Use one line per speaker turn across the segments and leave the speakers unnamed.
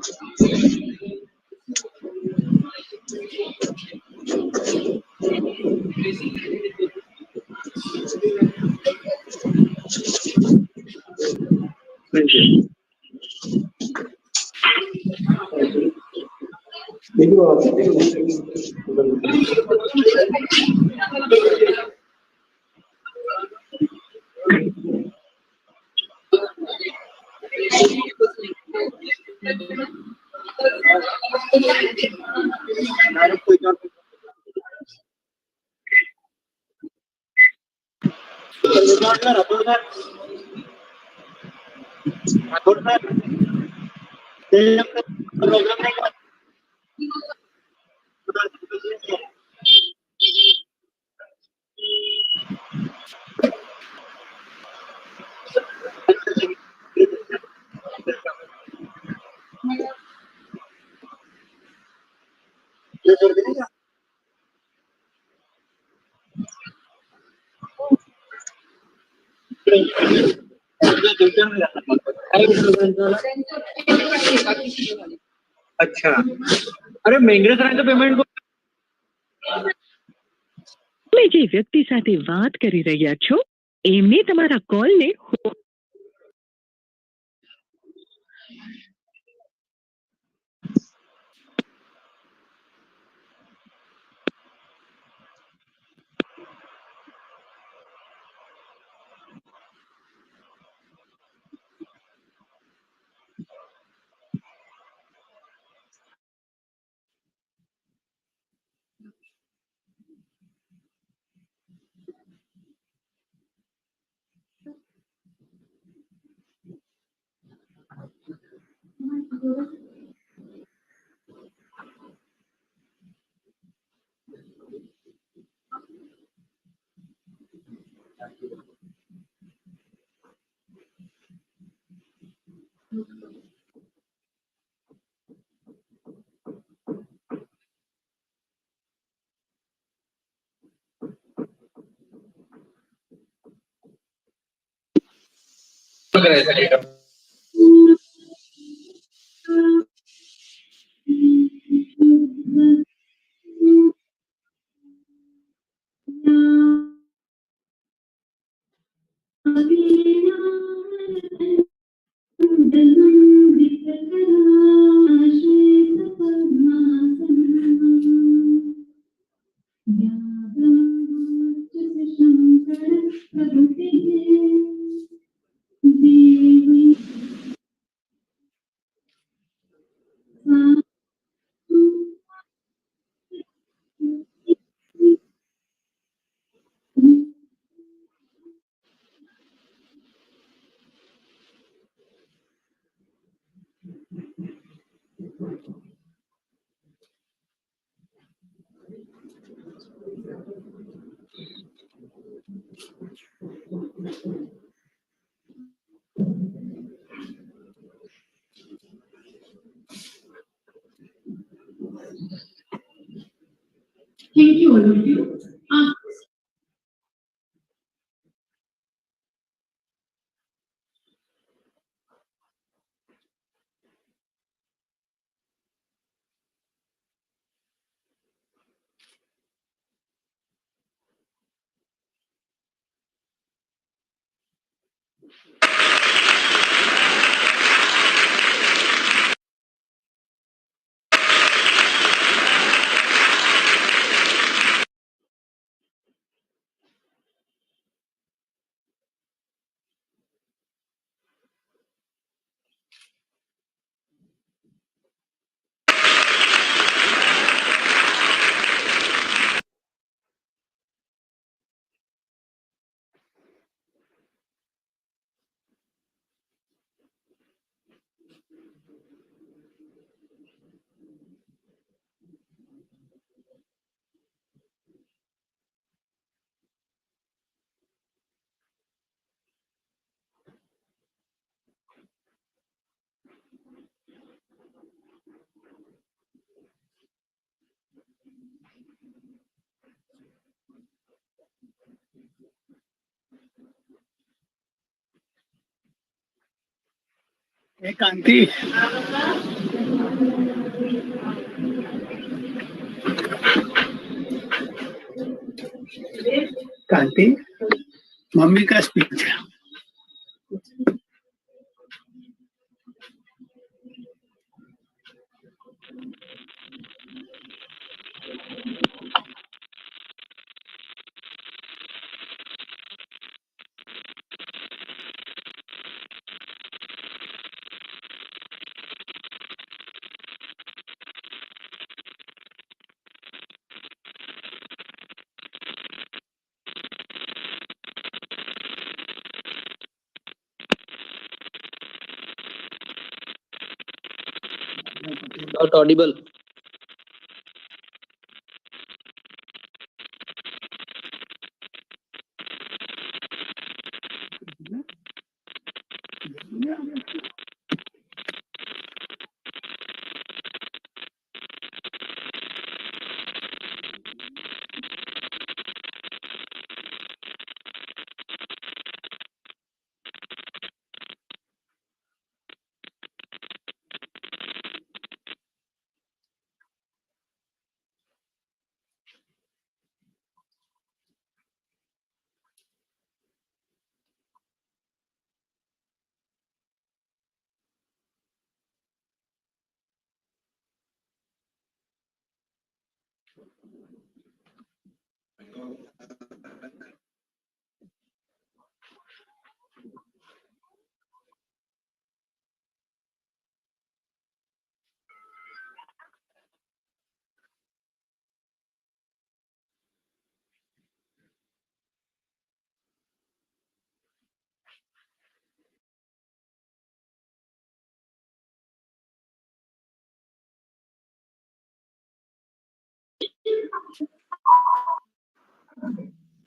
Thank you. Thank अच्छा, अरे मेंगरे सरांचं पेमेंट
તમે જે વ્યક્તિ સાથે વાત કરી રહ્યા છો એમને તમારા કોલને
Thank you, all of you.
एक आंटी
कांति मम्मी का स्पीच है।
Not audible.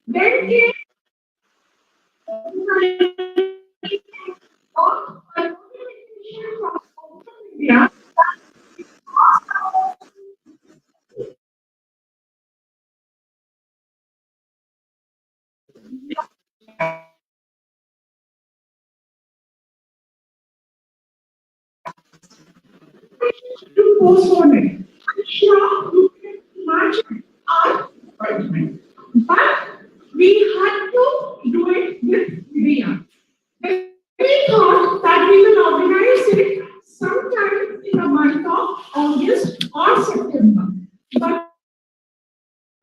Then came yeah. To postpone it. Sure, you can imagine our appointment. But we had to do it with Ria. We thought that we will organize it sometime in the month of August or September. But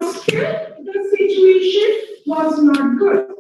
still, the situation was not good.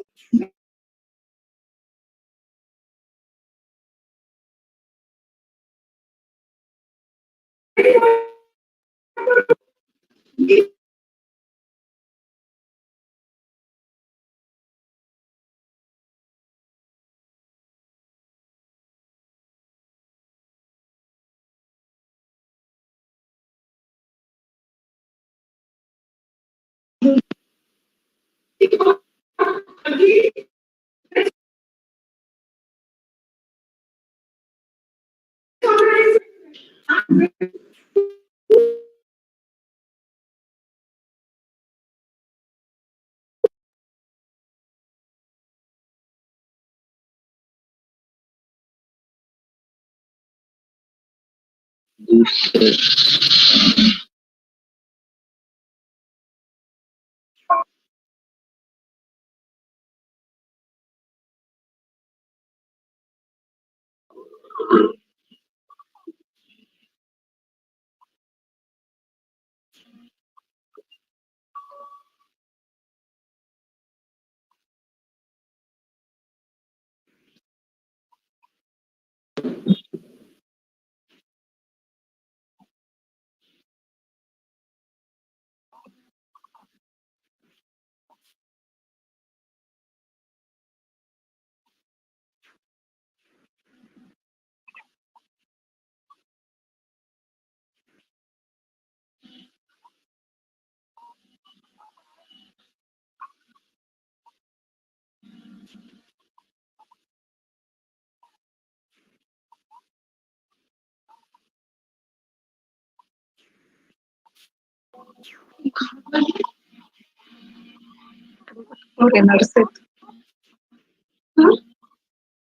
Foreigners.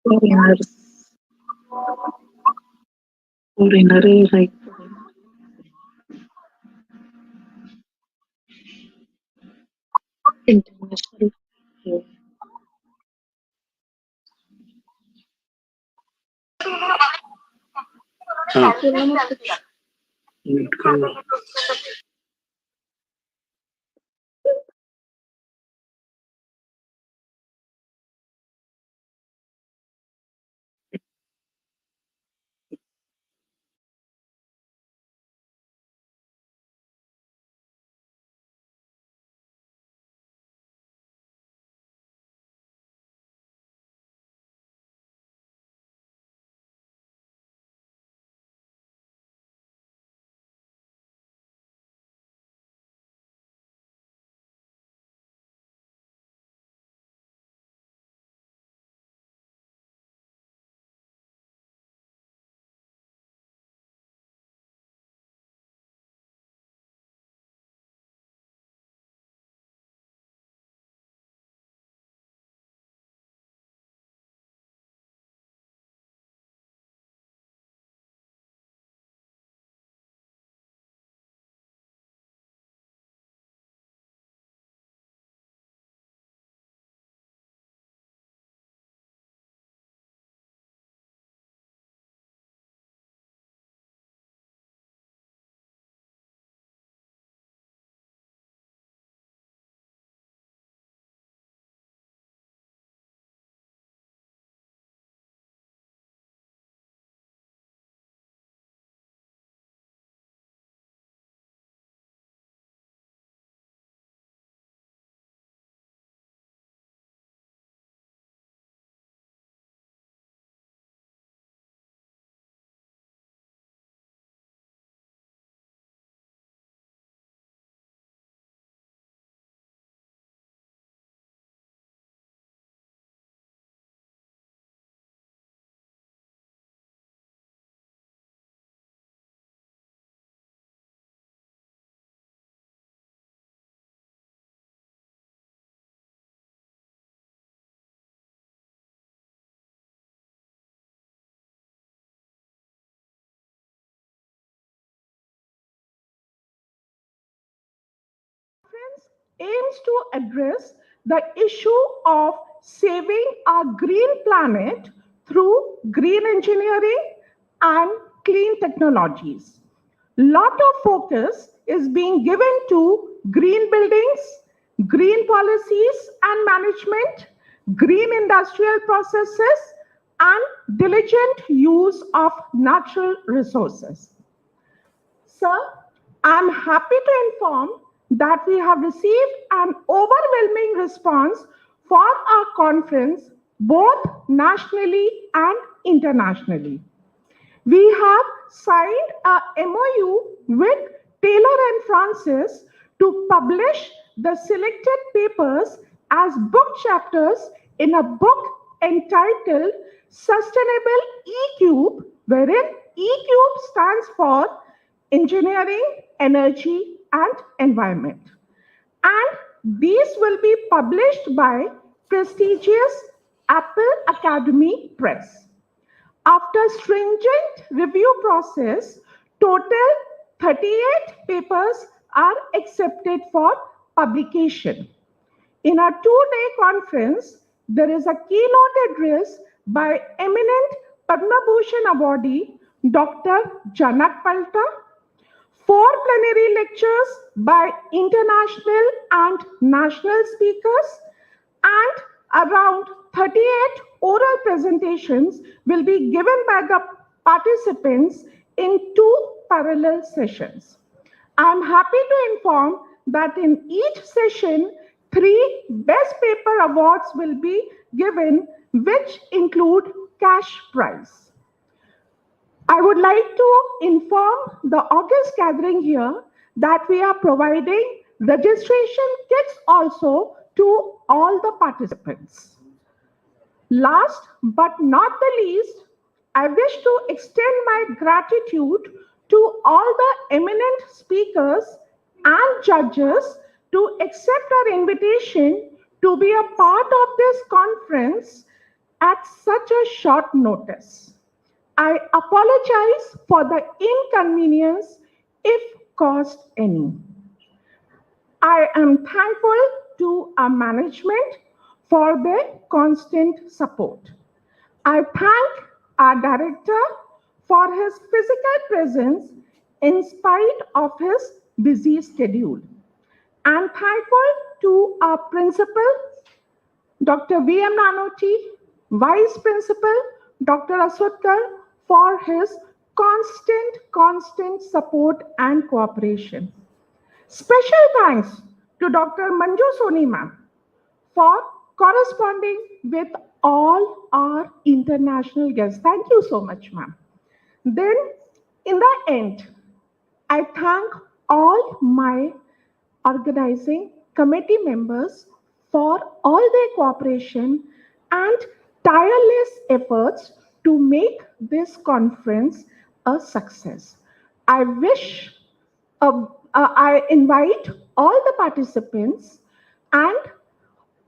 Foreigners. Foreigner, right? International.
हाँ
पूर्ण
mute कर लो।
Aims to address the issue of saving our green planet through green engineering and clean technologies. Lot of focus is being given to green buildings, green policies and management, green industrial processes, and diligent use of natural resources. Sir, I'm happy to inform that we have received an overwhelming response for our conference, both nationally and internationally. We have signed a MOU with Taylor and Francis to publish the selected papers as book chapters in a book entitled Sustainable E-Cube, wherein E-Cube stands for Engineering, Energy, and Environment. And these will be published by prestigious Apple Academy Press. After stringent review process, total 38 papers are accepted for publication. In a two-day conference, there is a keynote address by eminent Padma Bhushan awardee Dr. Janak Palta, four plenary lectures by international and national speakers, and around 38 oral presentations will be given by the participants in two parallel sessions. I am happy to inform that in each session, 3 Best Paper Awards will be given, which include cash prize. I would like to inform the August gathering here that we are providing registration kits also to all the participants. Last but not the least, I wish to extend my gratitude to all the eminent speakers and judges to accept our invitation to be a part of this conference at such a short notice. I apologize for the inconvenience if caused any. I am thankful to our management for their constant support. I thank our director for his physical presence in spite of his busy schedule. I'm thankful to our principal, Dr. V.M. Nanoti, Vice Principal, Dr. Asutkar, for his constant support and cooperation. Special thanks to Dr. Manju Soni ma'am for corresponding with all our international guests. Thank you so much, ma'am. Then, in the end, I thank all my organizing committee members for all their cooperation and tireless efforts to make this conference a success. I wish, I invite all the participants and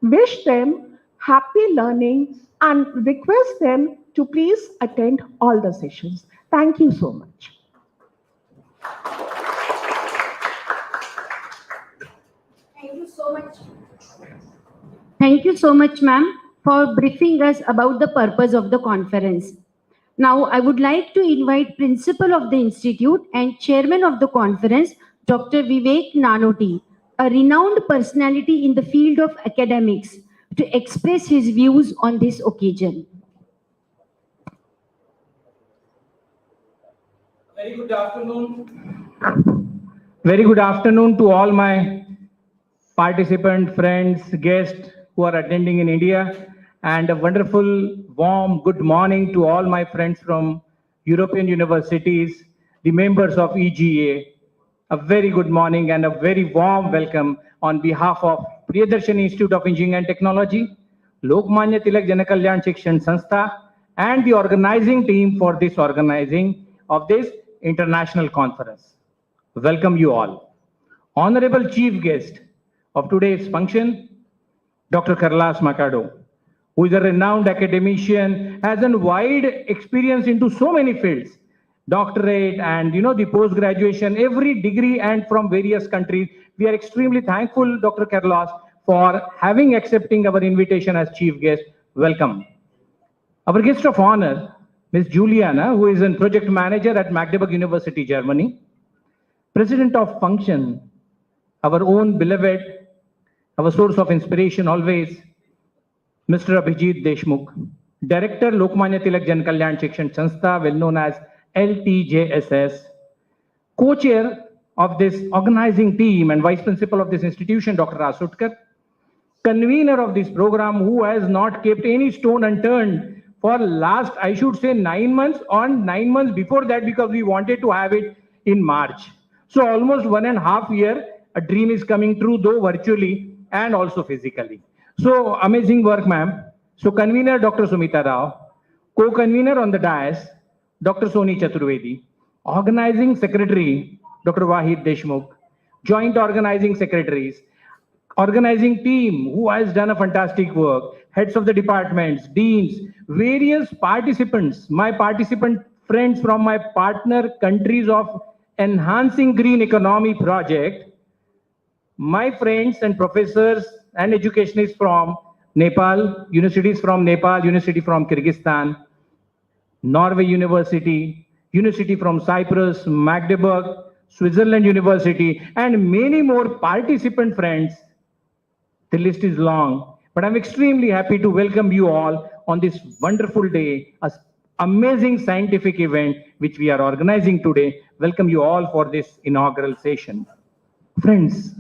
wish them happy learning and request them to please attend all the sessions. Thank you so much.
Thank you so much. Thank you so much, ma'am, for briefing us about the purpose of the conference. Now, I would like to invite Principal of the Institute and Chairman of the conference, Dr. Vivek Nanoti, a renowned personality in the field of academics, to express his views on this occasion.
Very good afternoon. Very good afternoon to all my participant friends, guests who are attending in India, and a wonderful, warm good morning to all my friends from European universities, the members of EGA. A very good morning and a very warm welcome on behalf of Priyadarshini Institute of Engineering and Technology, Lokmanya Tilak Janakalyan Shikshan Sanstha, and the organizing team for this organizing of this international conference. Welcome you all. Honorable Chief Guest of today's function, Dr. Kailash Makado, who is a renowned academician, has a wide experience into so many fields, doctorate and the post-graduation, every degree and from various countries. We are extremely thankful, Dr. Kailash, for having accepting our invitation as chief guest. Welcome. Our guest of honor, Ms. Juliana, who is a project manager at Magdeburg University, Germany. President of function, our own beloved, our source of inspiration always, Mr. Abhijit Deshmukh, Director, Lokmanya Tilak Jan Kalyan Shikshan Sanstha, well known as LTJSS, co-chair of this organizing team and vice principal of this institution, Dr. Asutkar, convener of this program, who has not kept any stone unturned for last, I should say, 9 months or 9 months before that, because we wanted to have it in March. So almost 1.5 years, a dream is coming true, though virtually and also physically. So amazing work, ma'am. So convener, Dr. Sumita Rao, co-convener on the dais, Dr. Soni Chaturvedi, organizing secretary, Dr. Wahid Deshmukh, joint organizing secretaries, organizing team who has done a fantastic work, heads of the departments, deans, various participants, my participant friends from my partner countries of Enhancing Green Economy project, my friends and professors and educationists from Nepal, universities from Nepal, university from Kyrgyzstan, Norway University, University from Cyprus, Magdeburg, Switzerland University, and many more participant friends. The list is long, but I'm extremely happy to welcome you all on this wonderful day, an amazing scientific event which we are organizing today. Welcome you all for this inaugural session. Friends,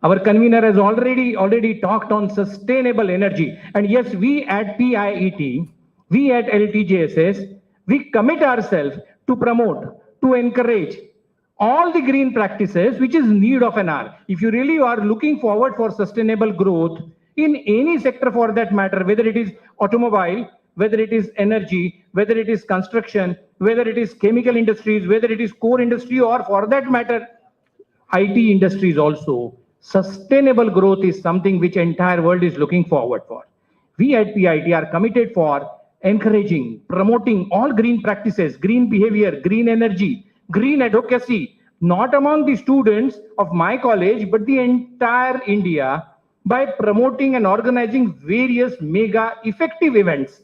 our convener has already talked on sustainable energy. And yes, we at PIET, we at LTJSS, we commit ourselves to promote, to encourage all the green practices which is need of an hour. If you really are looking forward for sustainable growth in any sector for that matter, whether it is automobile, whether it is energy, whether it is construction, whether it is chemical industries, whether it is core industry, or for that matter, IT industries also, sustainable growth is something which entire world is looking forward for. We at PIT are committed for encouraging, promoting all green practices, green behavior, green energy, green advocacy, not among the students of my college, but the entire India, by promoting and organizing various mega effective events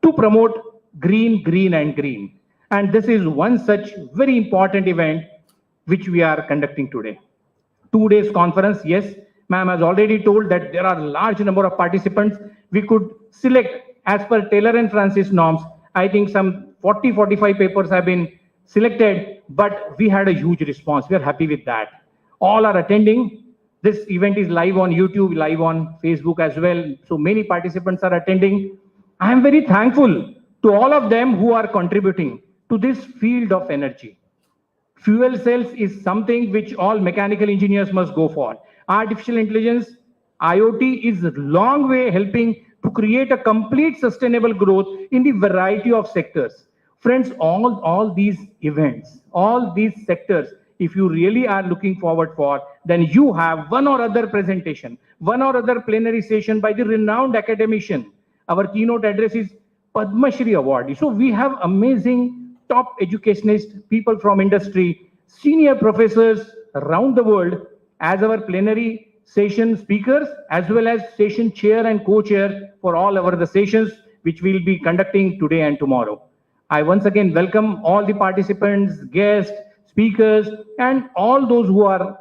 to promote green, green, and green. And this is one such very important event which we are conducting today. 2 days conference, yes, ma'am has already told that there are a large number of participants. We could select as per Taylor and Francis norms. I think some 45 papers have been selected, but we had a huge response. We are happy with that. All are attending. This event is live on YouTube, live on Facebook as well. So many participants are attending. I am very thankful to all of them who are contributing to this field of energy. Fuel cells is something which all mechanical engineers must go for. Artificial intelligence, IoT is a long way helping to create a complete sustainable growth in the variety of sectors. Friends, all these events, all these sectors, if you really are looking forward for, then you have one or other presentation, one or other plenary session by the renowned academician. Our keynote address is Padma Shri award. So we have amazing top educationists, people from industry, senior professors around the world as our plenary session speakers, as well as session chair and co-chair for all our the sessions which we'll be conducting today and tomorrow. I once again welcome all the participants, guests, speakers, and all those who are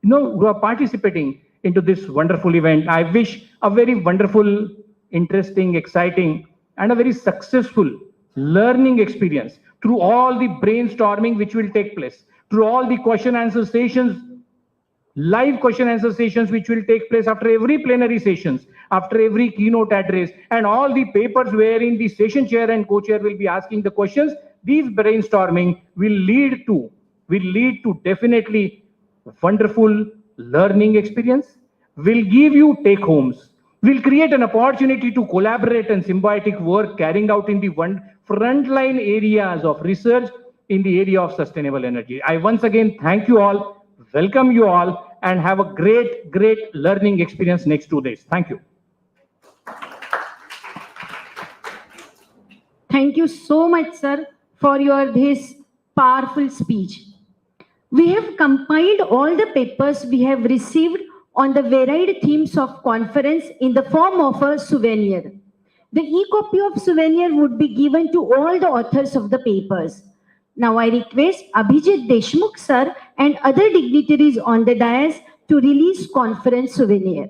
who are participating into this wonderful event. I wish a very wonderful, interesting, exciting, and a very successful learning experience through all the brainstorming which will take place, through all the question answer sessions, live question answer sessions which will take place after every plenary sessions, after every keynote address, and all the papers wherein the session chair and co-chair will be asking the questions. These brainstorming will lead to definitely wonderful learning experience, will give you take homes, will create an opportunity to collaborate and symbiotic work carrying out in the frontline areas of research in the area of sustainable energy. I once again thank you all, welcome you all, and have a great learning experience next 2 days. Thank you.
Thank you so much, sir, for your this powerful speech. We have compiled all the papers we have received on the varied themes of conference in the form of a souvenir. The e-copy of souvenir would be given to all the authors of the papers. Now I request Abhijit Deshmukh sir and other dignitaries on the dais to release conference souvenir.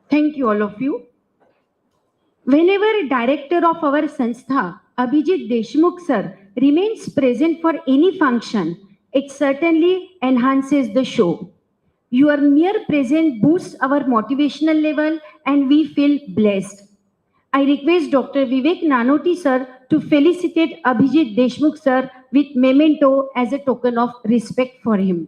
Thank you, all of you. Whenever director of our Sanstha, Abhijit Deshmukh sir, remains present for any function, it certainly enhances the show. Your mere presence boosts our motivational level and we feel blessed. I request Dr. Vivek Nanoti sir to felicitate Abhijit Deshmukh sir with memento as a token of respect for him.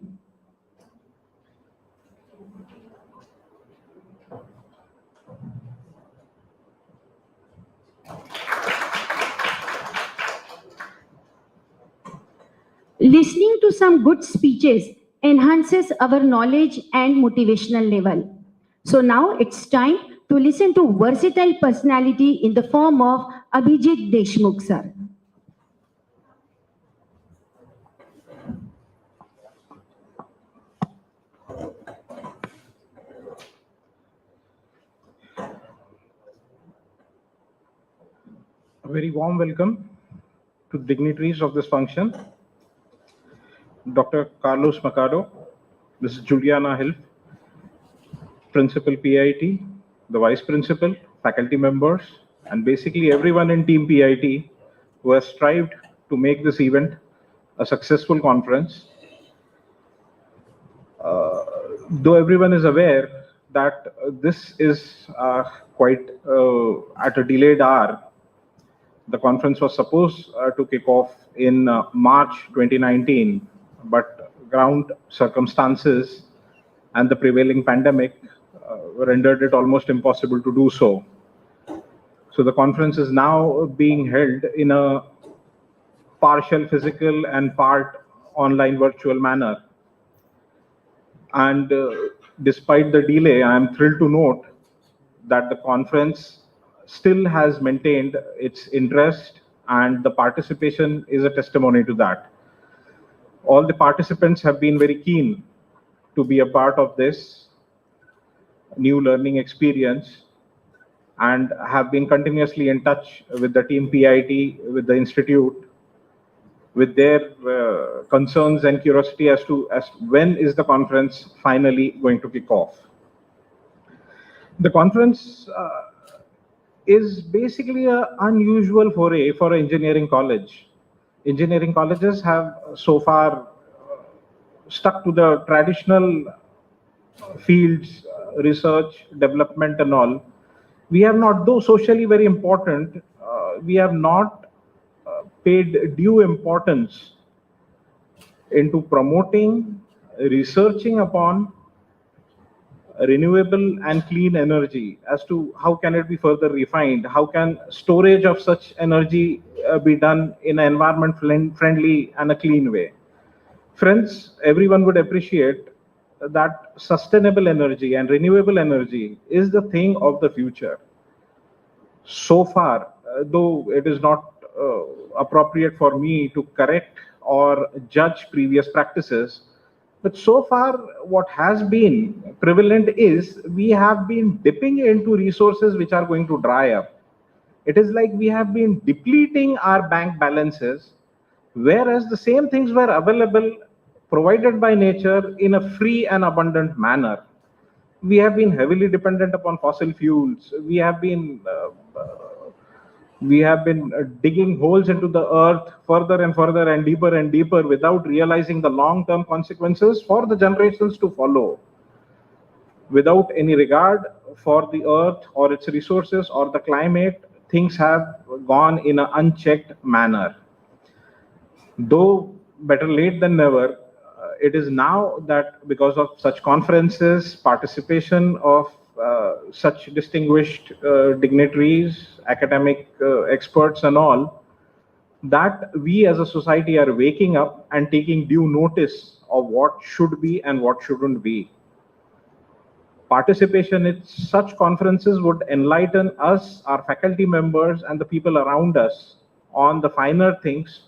Listening to some good speeches enhances our knowledge and motivational level. So now it's time to listen to versatile personality in the form of Abhijit Deshmukh sir.
A very warm welcome to dignitaries of this function. Dr. Carlos Macado, Mrs. Juliana Hill, Principal PIT, the Vice Principal, faculty members, and basically everyone in Team PIT who has strived to make this event a successful conference. though everyone is aware that this is quite at a delayed hour, the conference was supposed to kick off in March 2019, but ground circumstances and the prevailing pandemic rendered it almost impossible to do so. So the conference is now being held in a partial physical and part online virtual manner. And despite the delay, I am thrilled to note that the conference still has maintained its interest, and the participation is a testimony to that. All the participants have been very keen to be a part of this new learning experience and have been continuously in touch with the team PIT, with the institute, with their concerns and curiosity as to when is the conference finally going to kick off. The conference is basically an unusual foray for an engineering college. Engineering colleges have so far stuck to the traditional fields, research, development and all. We have not, though socially very important, we have not paid due importance into promoting, researching upon renewable and clean energy as to how can it be further refined, how can storage of such energy be done in an environment friendly and a clean way. Friends, everyone would appreciate that sustainable energy and renewable energy is the thing of the future. So far, though it is not appropriate for me to correct or judge previous practices, but so far what has been prevalent is we have been dipping into resources which are going to dry up. It is like we have been depleting our bank balances, whereas the same things were available, provided by nature in a free and abundant manner. We have been heavily dependent upon fossil fuels. We have been digging holes into the earth further and further and deeper without realizing the long-term consequences for the generations to follow, without any regard for the earth or its resources or the climate. Things have gone in an unchecked manner. Though better late than never, it is now that because of such conferences, participation of such distinguished dignitaries, academic experts and all, that we as a society are waking up and taking due notice of what should be and what shouldn't be. Participation in such conferences would enlighten us, our faculty members and the people around us on the finer things,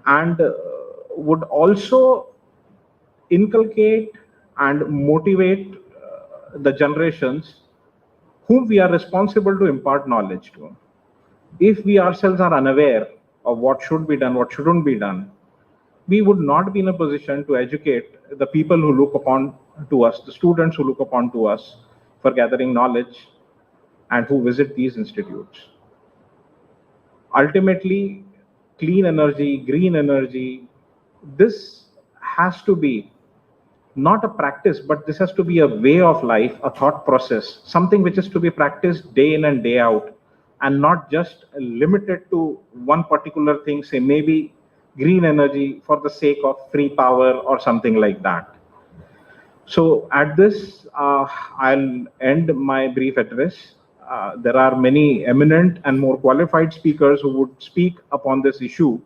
and would also inculcate and motivate the generations whom we are responsible to impart knowledge to. If we ourselves are unaware of what should be done, what shouldn't be done, we would not be in a position to educate the people who look upon to us, the students who look upon to us for gathering knowledge and who visit these institutes. Ultimately, clean energy, green energy, this has to be not a practice, but this has to be a way of life, a thought process, something which is to be practiced day in and day out, and not just limited to one particular thing, say maybe green energy for the sake of free power or something like that. So at this, I'll end my brief address. There are many eminent and more qualified speakers who would speak upon this issue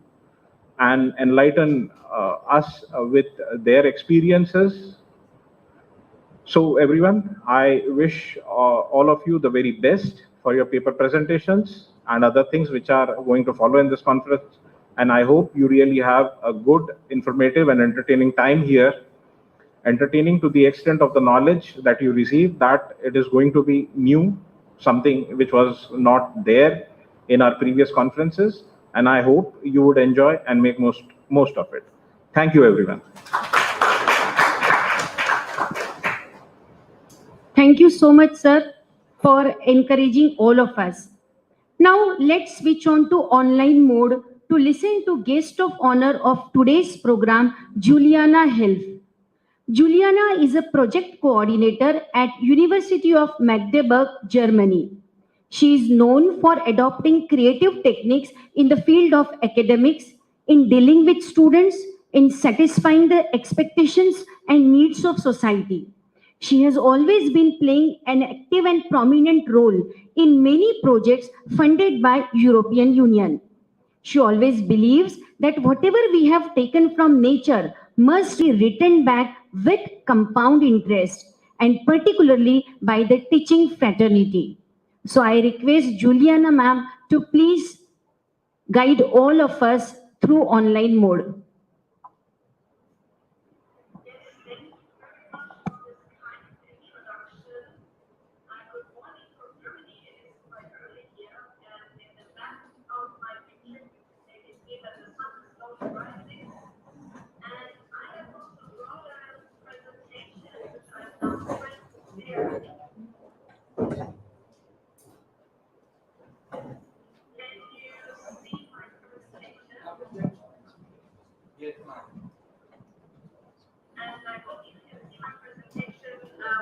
and enlighten us with their experiences. So everyone, I wish all of you the very best for your paper presentations and other things which are going to follow in this conference. And I hope you really have a good, informative and entertaining time here. Entertaining to the extent of the knowledge that you receive, that it is going to be new, something which was not there in our previous conferences. And I hope you would enjoy and make most of it. Thank you, everyone.
Thank you so much, sir, for encouraging all of us. Now, let's switch on to online mode to listen to guest of honor of today's program, Juliana Helf. Juliana is a project coordinator at University of Magdeburg, Germany. She is known for adopting creative techniques in the field of academics, in dealing with students, in satisfying the expectations and needs of society. She has always been playing an active and prominent role in many projects funded by European Union. She always believes that whatever we have taken from nature must be returned back with compound interest, and particularly by the teaching fraternity. So I request Juliana ma'am to please guide all of us through online mode.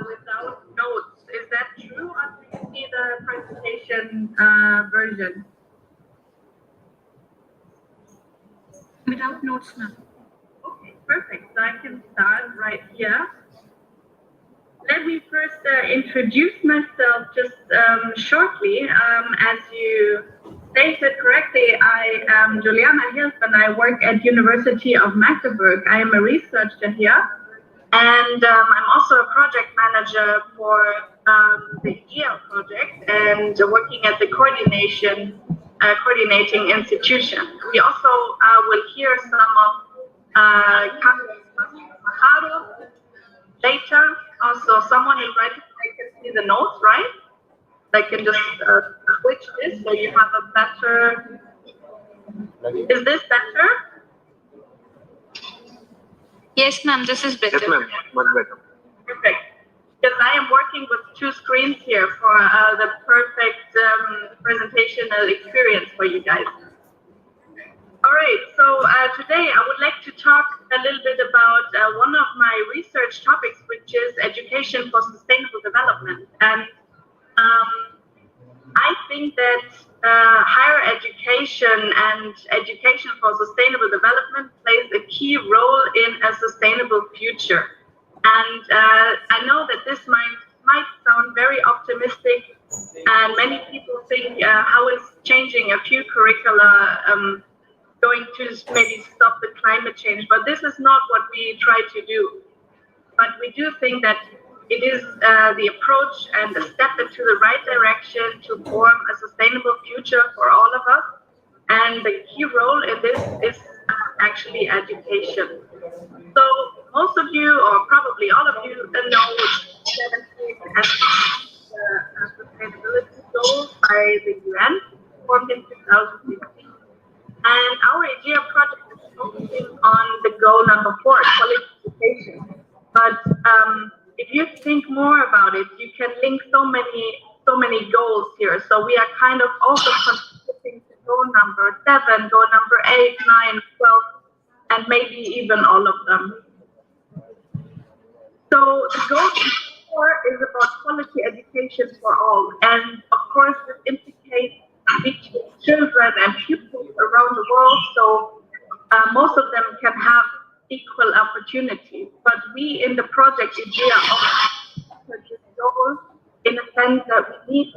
Without notes. Is that true, or do you see the presentation version? Without notes, ma'am. Okay, perfect. So I can start right here. Let me first introduce myself just shortly. As you stated correctly, I am Juliana Hilf and I work at University of Magdeburg. I am a researcher here. And I'm also a project manager for the EL project and working at the coordinating institution. We also will hear some of Carlos Majaro later. Also, someone invited, I can see the notes, right? I can just switch this so you have a better. Is this better?
Yes, ma'am, this is better.
Yes, ma'am. Much better.
Perfect. Because I am working with two screens here for the perfect presentational experience for you guys. All right, so today I would like to talk a little bit about one of my research topics, which is education for sustainable development. And I think that higher education and education for sustainable development plays a key role in a sustainable future. And I know that this might sound very optimistic, and many people think how is changing a few curricula going to maybe stop the climate change, but this is not what we try to do. But we do think that it is the approach and the step into the right direction to form a sustainable future for all of us. And the key role in this is actually education. So most of you, or probably all of you, know 17 sustainability goals by the UN, formed in 2015. And our IDEA project is focusing on the goal number 4, quality education. But if you think more about it, you can link so many goals here. So we are kind of also contributing to goal number 7, goal number 8, 9, 12, and maybe even all of them. So the goal number 4 is about quality education for all. And of course, this implicates reaching children and pupils around the world, so most of them can have equal opportunities. But we in the project IDEA also this goal in the sense that we need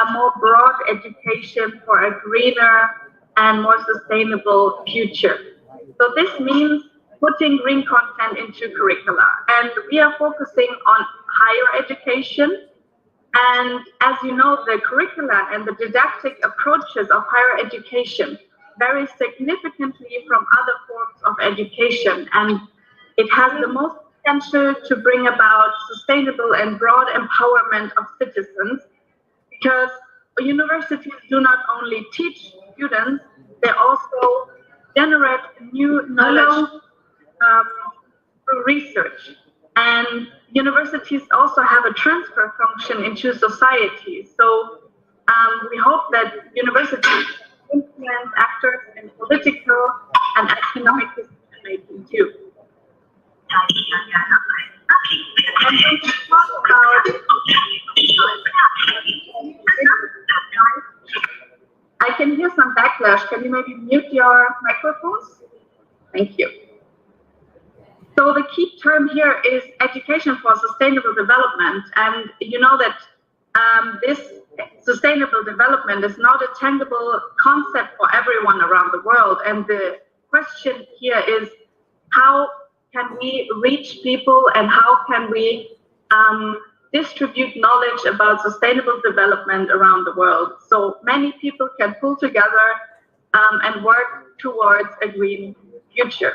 a more broad education for a greener and more sustainable future. So this means putting green content into curricula, and we are focusing on higher education. And as you know, the curricula and the didactic approaches of higher education vary significantly from other forms of education, and it has the most potential to bring about sustainable and broad empowerment of citizens, because universities do not only teach students, they also generate new knowledge through research. And universities also have a transfer function into society. So we hope that universities influence actors in political and economic decision making too. And when we talk about, I can hear some backlash. Can you maybe mute your microphones? Thank you. So the key term here is education for sustainable development. And you know that this sustainable development is not a tangible concept for everyone around the world. And the question here is, how can we reach people and how can we distribute knowledge about sustainable development around the world so many people can pull together and work towards a green future?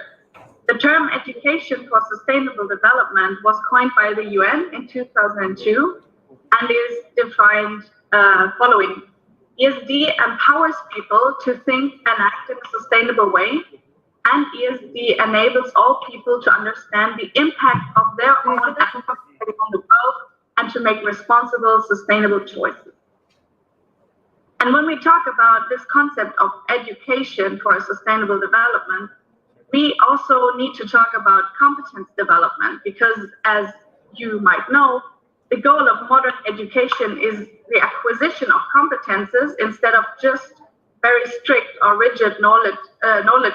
The term education for sustainable development was coined by the UN in 2002 and is defined following. ESD empowers people to think and act in a sustainable way, and ESD enables all people to understand the impact of their own actions on the world and to make responsible, sustainable choices. And when we talk about this concept of education for sustainable development, we also need to talk about competence development, because as you might know, the goal of modern education is the acquisition of competences instead of just very strict or rigid knowledge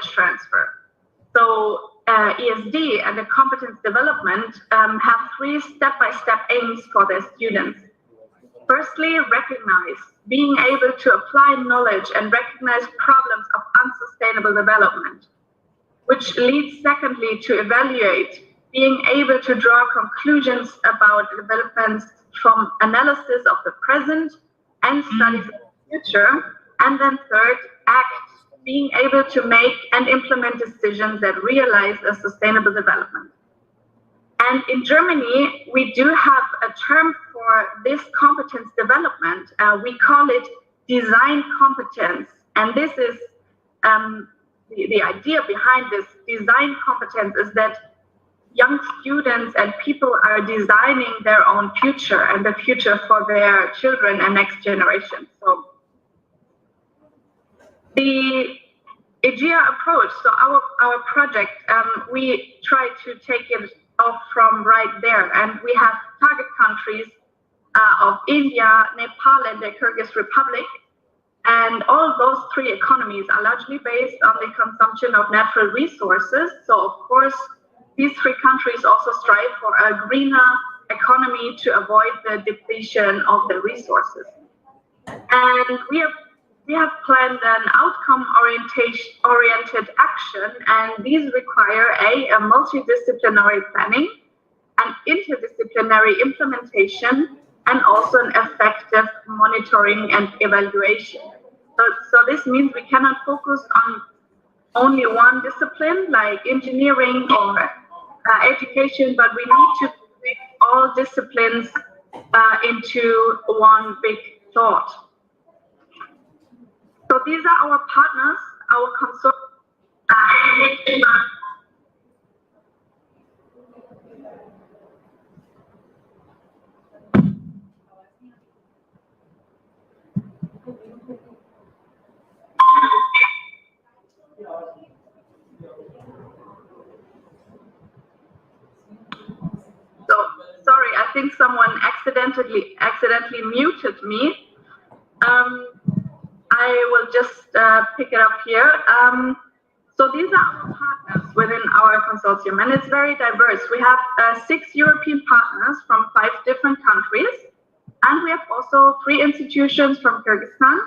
transfer. So ESD and the competence development have three step-by-step aims for their students. Firstly, recognize, being able to apply knowledge and recognize problems of unsustainable development, which leads secondly to evaluate, being able to draw conclusions about developments from analysis of the present and studies of the future. And then third, act, being able to make and implement decisions that realize a sustainable development. And in Germany, we do have a term for this competence development. We call it design competence. And this is the idea behind this design competence is that young students and people are designing their own future and the future for their children and next generation. So the IGEA approach, so our project, we try to take it off from right there, and we have target countries of India, Nepal, and the Kyrgyz Republic, and all those three economies are largely based on the consumption of natural resources. So of course, these three countries also strive for a greener economy to avoid the depletion of the resources. And we have planned an outcome-oriented action, and these require a multidisciplinary planning, an interdisciplinary implementation, and also an effective monitoring and evaluation. So this means we cannot focus on only one discipline like engineering or education, but we need to make all disciplines into one big thought. So these are our partners, our consortium. So sorry, I think someone accidentally muted me. I will just pick it up here. So these are our partners within our consortium, and it's very diverse. We have 6 European partners from 5 different countries, and we have also 3 institutions from Kyrgyzstan,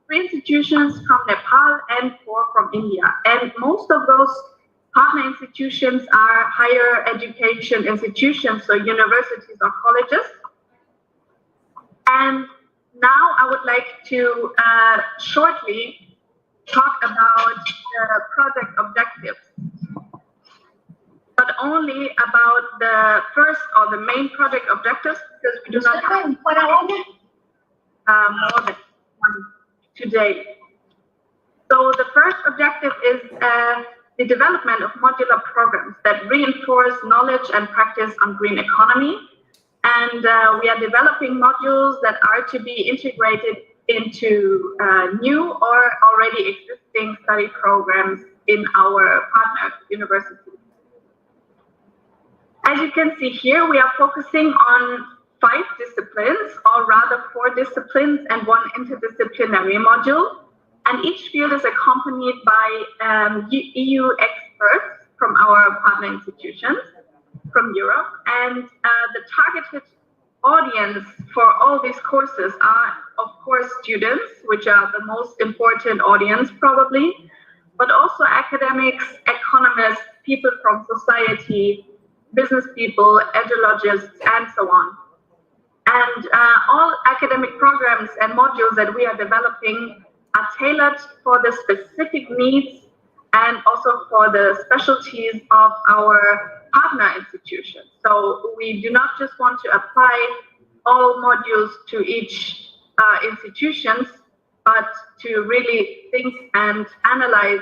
3 institutions from Nepal, and 4 from India. And most of those partner institutions are higher education institutions, so universities or colleges. And now I would like to shortly talk about the project objectives, but only about the first or the main project objectives, because we do not have more than one today. So the first objective is the development of modular programs that reinforce knowledge and practice on green economy. And we are developing modules that are to be integrated into new or already existing study programs in our partner universities. As you can see here, we are focusing on 5 disciplines, or rather 4 disciplines and 1 interdisciplinary module. And each field is accompanied by EU experts from our partner institutions from Europe. And the targeted audience for all these courses are, of course, students, which are the most important audience probably, but also academics, economists, people from society, business people, eduologists, and so on. And all academic programs and modules that we are developing are tailored for the specific needs and also for the specialties of our partner institutions. So we do not just want to apply all modules to each institutions, but to really think and analyze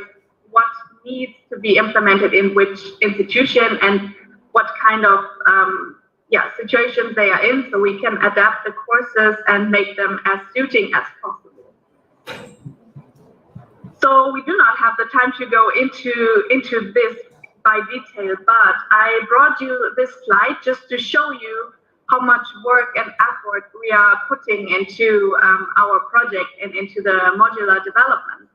what needs to be implemented in which institution and what kind of situations they are in, so we can adapt the courses and make them as suiting as possible. So we do not have the time to go into this by detail, but I brought you this slide just to show you how much work and effort we are putting into our project and into the modular development.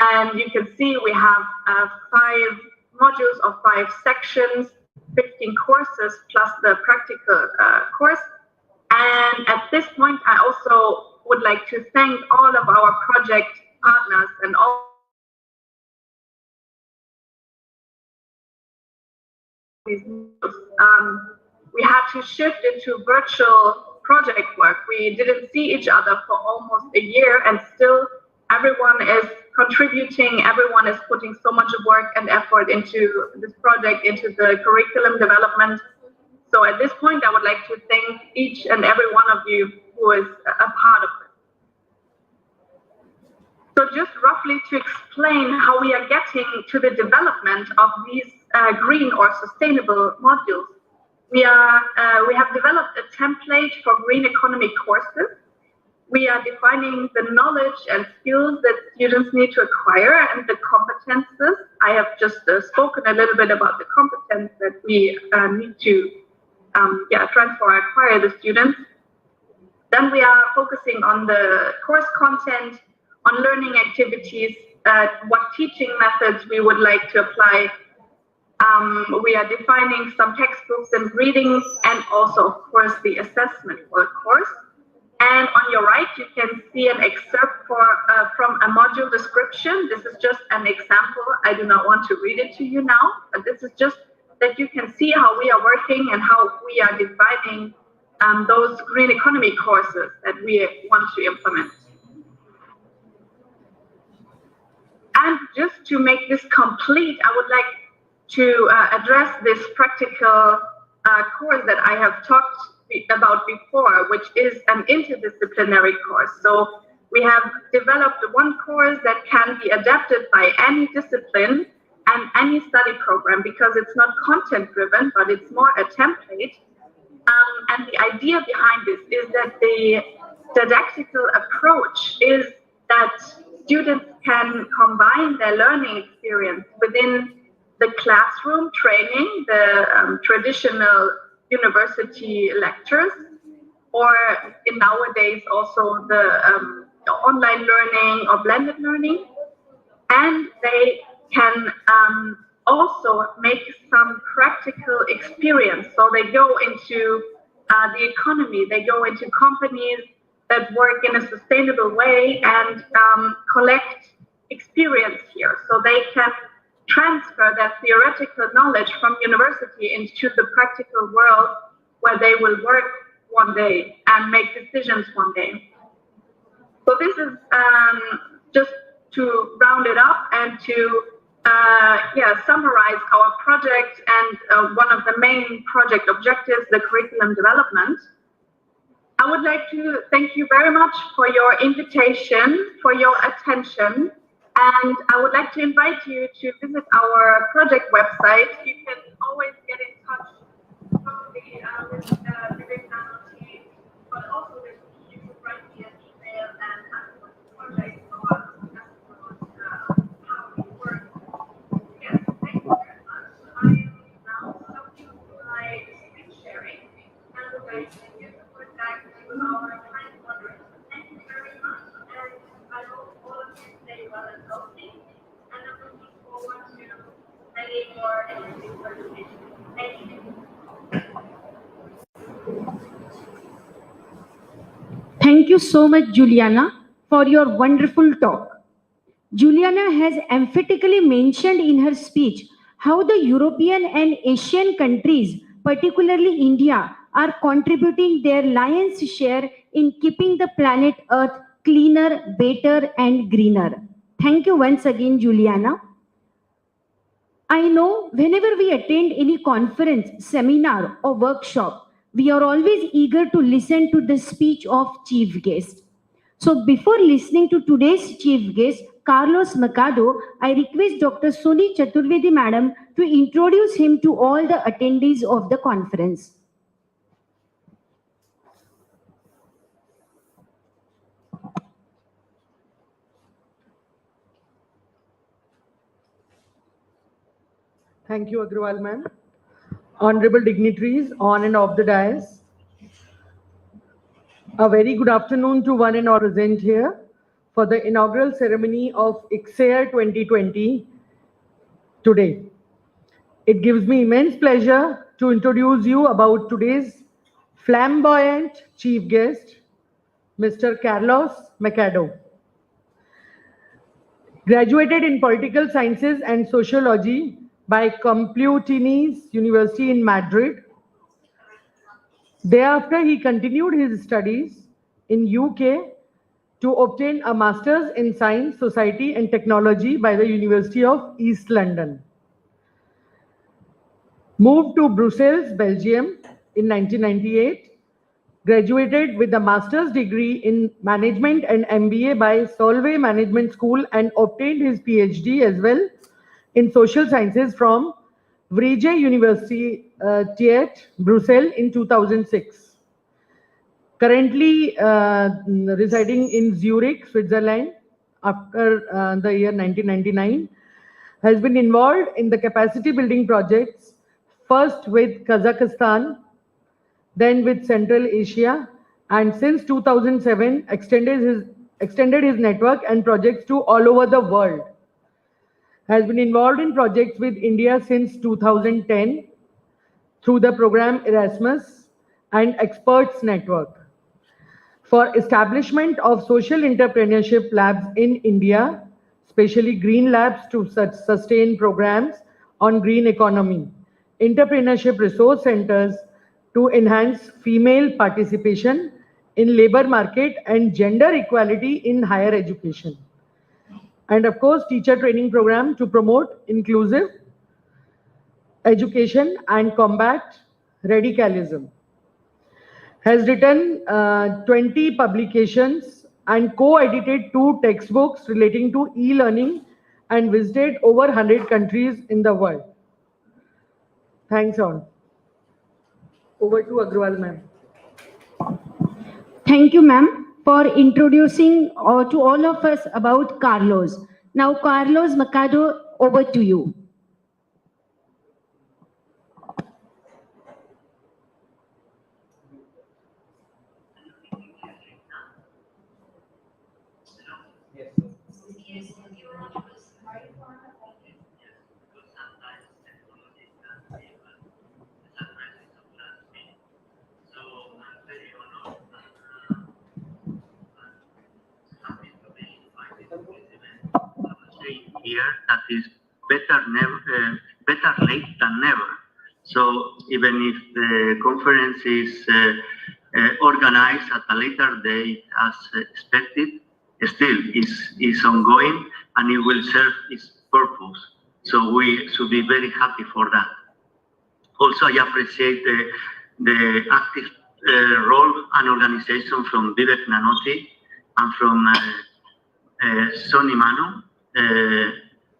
And you can see we have 5 modules of 5 sections, 15 courses plus the practical course. And at this point, I also would like to thank all of our project partners and all these we had to shift into virtual project work. We didn't see each other for almost a year, and still everyone is contributing, everyone is putting so much work and effort into this project, into the curriculum development. So at this point, I would like to thank each and every one of you who is a part of it. So just roughly to explain how we are getting to the development of these green or sustainable modules, we have developed a template for green economy courses. We are defining the knowledge and skills that students need to acquire and the competences. I have just spoken a little bit about the competence that we need to transfer or acquire the students. Then we are focusing on the course content, on learning activities, what teaching methods we would like to apply. We are defining some textbooks and readings, and also, of course, the assessment for the course. And on your right, you can see an excerpt from a module description. This is just an example. I do not want to read it to you now, but this is just that you can see how we are working and how we are defining those green economy courses that we want to implement. And just to make this complete, I would like to address this practical course that I have talked about before, which is an interdisciplinary course. So we have developed one course that can be adapted by any discipline and any study program, because it's not content driven, but it's more a template. And the idea behind this is that the didactical approach is that students can combine their learning experience within the classroom training, the traditional university lectures, or in nowadays also the online learning or blended learning. And they can also make some practical experience. So they go into the economy, they go into companies that work in a sustainable way and collect experience here. So they can transfer that theoretical knowledge from university into the practical world where they will work one day and make decisions one day. So this is just to round it up and to summarize our project and one of the main project objectives, the curriculum development. I would like to thank you very much for your invitation, for your attention, and I would like to invite you to visit our project website. You can always get in touch probably with the team, but also with me. You can write me an email and ask what the project or how we work. Yes, thank you very much. I am now stopping my many more interesting presentations. Thank you.
Thank you so much, Juliana, for your wonderful talk. Juliana has emphatically mentioned in her speech how the European and Asian countries, particularly India, are contributing their lion's share in keeping the planet Earth cleaner, better, and greener. Thank you once again, Juliana. I know whenever we attend any conference, seminar, or workshop, we are always eager to listen to the speech of chief guest. So before listening to today's chief guest, Carlos Mercado, I request Dr. Soni Chaturvedi madam to introduce him to all the attendees of the conference.
Thank you, Agrawal ma'am. Honorable dignitaries on and off the dais, a very good afternoon to one and all present here for the inaugural ceremony of icsare 2020 today. It gives me immense pleasure to introduce you about today's flamboyant chief guest, Mr. Carlos Mercado. Graduated in Political Sciences and Sociology by Complutense University in Madrid. Thereafter, he continued his studies in UK to obtain a Master's in Science, Society and Technology by the University of East London. Moved to Brussels, Belgium in 1998. Graduated with a master's degree in management and MBA by Solvay Management School and obtained his PhD as well in social sciences from Vrije University, Brussels in 2006. Currently residing in Zurich, Switzerland after the year 1999. Has been involved in the capacity building projects, first with Kazakhstan, then with Central Asia, and since 2007 extended his network and projects to all over the world. Has been involved in projects with India since 2010 through the program Erasmus and Experts Network for establishment of social entrepreneurship labs in India, especially green labs to sustain programs on green economy, entrepreneurship resource centers to enhance female participation in labor market and gender equality in higher education. And of course, teacher training program to promote inclusive education and combat radicalism. Has written 20 publications and co-edited 2 textbooks relating to e-learning and visited over 100 countries in the world. Thanks all. Over to Agrawal ma'am.
Thank you, ma'am, for introducing to all of us about Carlos. Now, Carlos Mercado, over to you.
Here that is better late than never. So even if the conference is organized at a later date as expected, still is ongoing and it will serve its purpose. So we should be very happy for that. Also, I appreciate the active role and organization from Vivek Nanoti and from Soni Manu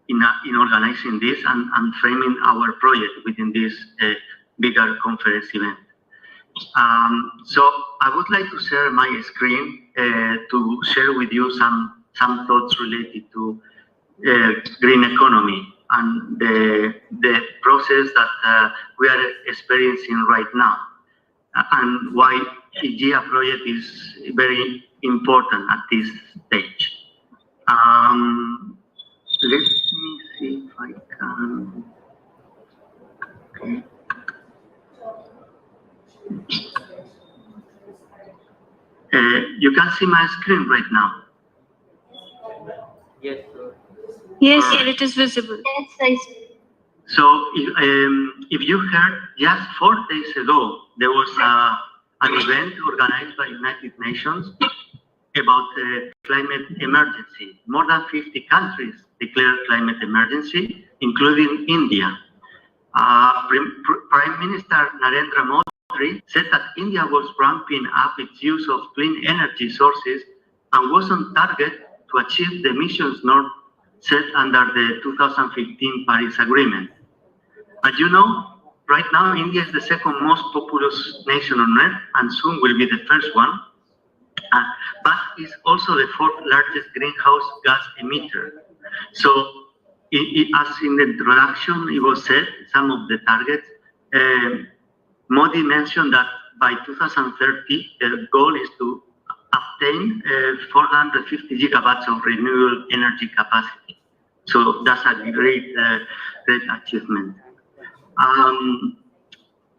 in organizing this and framing our project within this bigger conference event. So I would like to share my screen to share with you some thoughts related to green economy and the process that we are experiencing right now and why IGEA project is very important at this stage. Let me see if I can. You can see my screen right now.
Yes, sir, it is visible.
Yes, I see.
So if you heard, just 4 days ago, there was an event organized by United Nations about climate emergency. More than 50 countries declared climate emergency, including India. Prime Minister Narendra Modi said that India was ramping up its use of clean energy sources and was on target to achieve the emissions norm set under the 2015 Paris Agreement. As you know, right now India is the second most populous nation on earth and soon will be the first one. But is also the fourth largest greenhouse gas emitter. So, as in the introduction, it was said, some of the targets, Modi mentioned that by 2030, the goal is to obtain 450 gigawatts of renewable energy capacity. So that's a great achievement.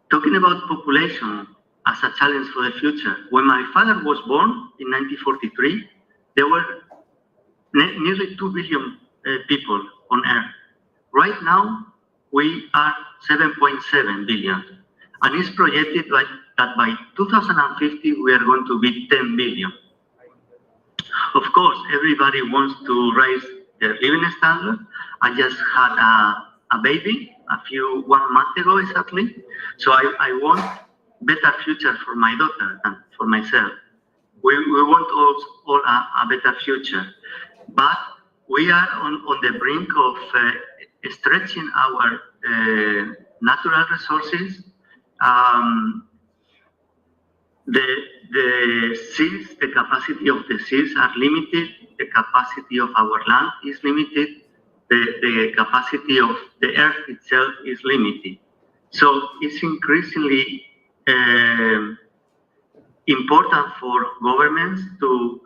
Talking about population as a challenge for the future. When my father was born in 1943, there were nearly 2 billion people on Earth. Right now, we are 7.7 billion. And it's projected that by 2050, we are going to be 10 billion. Of course, everybody wants to raise their living standard. I just had a baby 1 month ago exactly. So I want better future for my daughter and for myself. We want all a better future. But we are on the brink of stretching our natural resources. The seas, the capacity of the seas are limited. The capacity of our land is limited. The capacity of the earth itself is limited. So it's increasingly important for governments to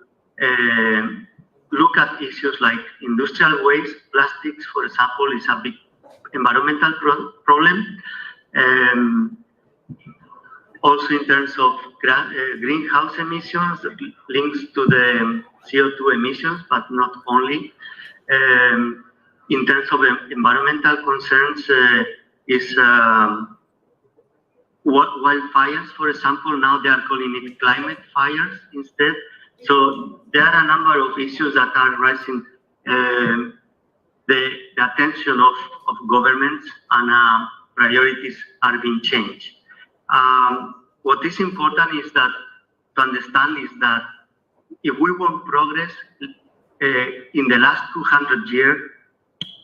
look at issues like industrial waste. Plastics, for example, is a big environmental problem. Also in terms of greenhouse emissions, links to the CO2 emissions, but not only. In terms of environmental concerns, is wildfires, for example. Now they are calling it climate fires instead. So there are a number of issues that are raising the attention of governments, and priorities are being changed. What is important is that to understand is that if we want progress, in the last 200 years,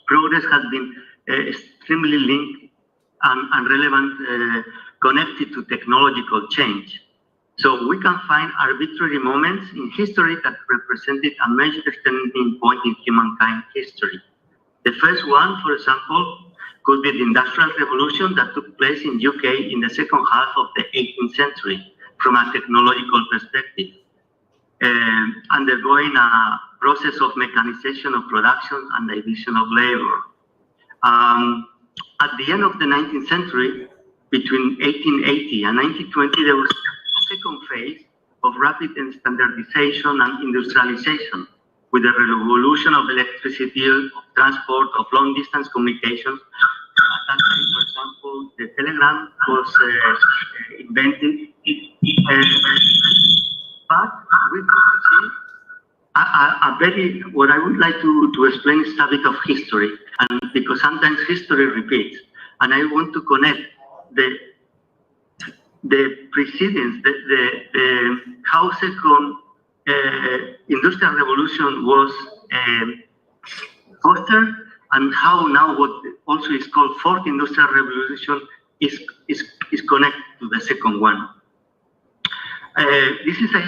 progress has been extremely linked and relevant, connected to technological change. So we can find arbitrary moments in history that represented a major turning point in humankind history. The first one, for example, could be the Industrial Revolution that took place in UK in the second half of the 18th century from a technological perspective, undergoing a process of mechanization of production and division of labor. At the end of the 19th century, between 1880 and 1920, there was a second phase of rapid standardization and industrialization, with the revolution of electricity, of transport, of long-distance communications. At that time, for example, the telegram was invented. But we could see what I would like to explain is a bit of history, and because sometimes history repeats, and I want to connect the precedence, how second industrial revolution was fostered, and how now what also is called fourth industrial revolution is connected to the second one. This is a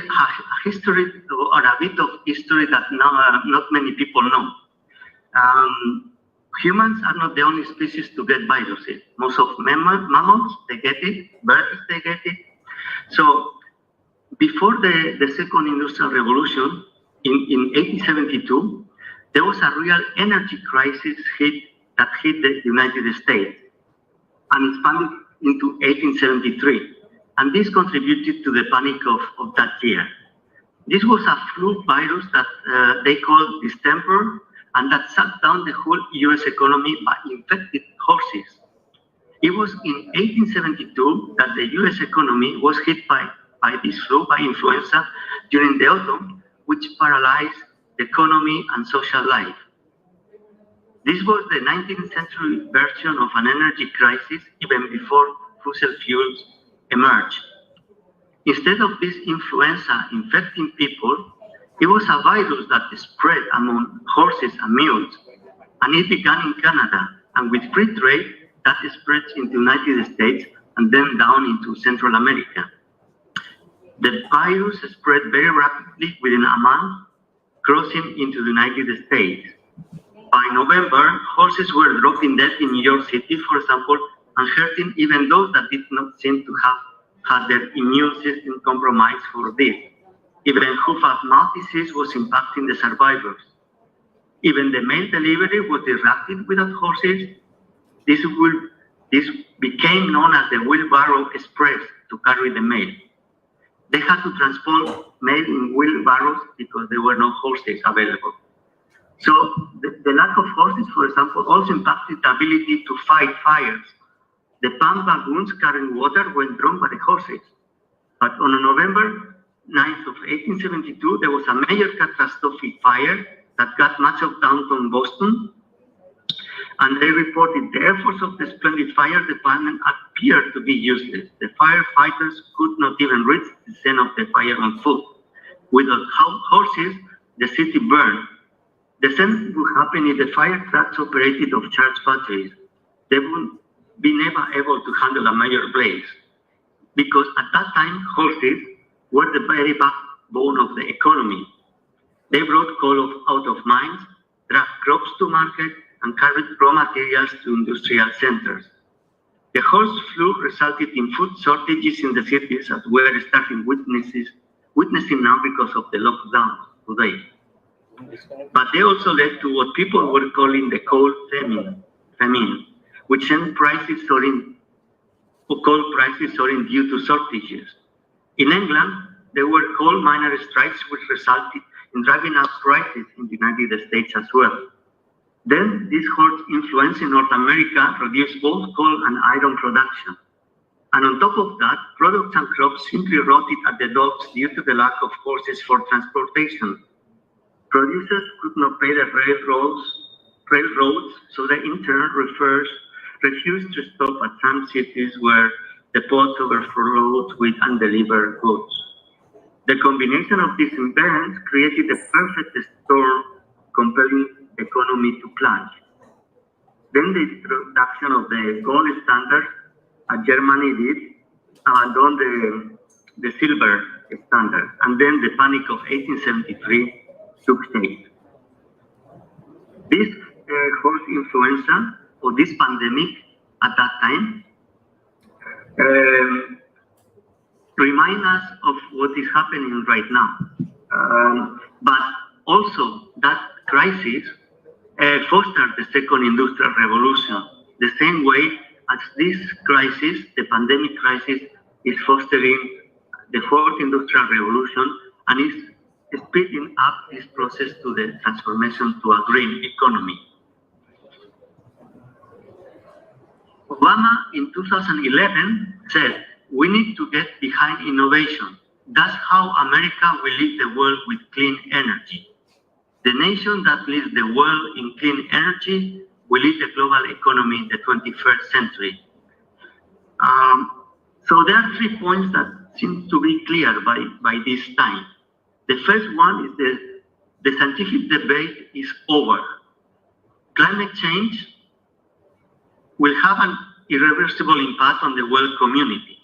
history, or a bit of history that now not many people know. Humans are not the only species to get viruses. Most of mammals, they get it, birds, they get it. So before the second industrial revolution, in 1872, there was a real energy crisis that hit the United States, and expanded into 1873. And this contributed to the panic of that year. This was a flu virus that they called distemper, and that shut down the whole US economy by infected horses. It was in 1872 that the US economy was hit by this flu, by influenza, during the autumn, which paralyzed the economy and social life. This was the 19th century version of an energy crisis, even before fossil fuels emerged. Instead of this influenza infecting people, it was a virus that spread among horses and mules, and it began in Canada, and with free trade, that spread into the United States and then down into Central America. The virus spread very rapidly within a month, crossing into the United States. By November, horses were dropping dead in New York City, for example, and hurting even those that did not seem to have had their immune system compromised for this. Even hoof-and-mouth disease was impacting the survivors. Even the mail delivery was disrupted without horses. This became known as the wheelbarrow express to carry the mail. They had to transport mail in wheelbarrows because there were no horses available. So the lack of horses, for example, also impacted the ability to fight fires. The pump wagons carrying water were drawn by the horses. But on November 9th of 1872, there was a major catastrophic fire that got much of downtown Boston. And they reported the efforts of the splendid fire department appeared to be useless. The firefighters could not even reach the scene of the fire on foot. Without horses, the city burned. The same would happen if the fire trucks operated of charged batteries. They would be never able to handle a major blaze, because at that time, horses were the very backbone of the economy. They brought coal out of mines, dragged crops to market, and carried raw materials to industrial centers. The horse flu resulted in food shortages in the cities, as we are starting witnessing now because of the lockdown today. But they also led to what people were calling the coal famine, which sent prices soaring, coal prices soaring due to shortages. In England, there were coal miner strikes, which resulted in driving up prices in the United States as well. Then this hot influence in North America reduced both coal and iron production. And on top of that, products and crops simply rotted at the docks due to the lack of horses for transportation. Producers could not pay the railroads, so they in turn refused to stop at some cities where the ports overflowed with undelivered goods. The combination of these events created a perfect storm, compelling the economy to plunge. Then the introduction of the gold standard, as Germany did, abandoned the silver standard, and then the panic of 1873 took shape. This horse influenza, or this pandemic at that time, remind us of what is happening right now. But also that crisis fostered the second industrial revolution, the same way as this crisis, the pandemic crisis, is fostering the fourth industrial revolution and is speeding up this process to the transformation to a green economy. Obama in 2011 said, "We need to get behind innovation. That's how America will lead the world with clean energy. The nation that leads the world in clean energy will lead the global economy in the 21st century." So there are 3 points that seem to be clear by this time. The first one is the scientific debate is over. Climate change will have an irreversible impact on the world community,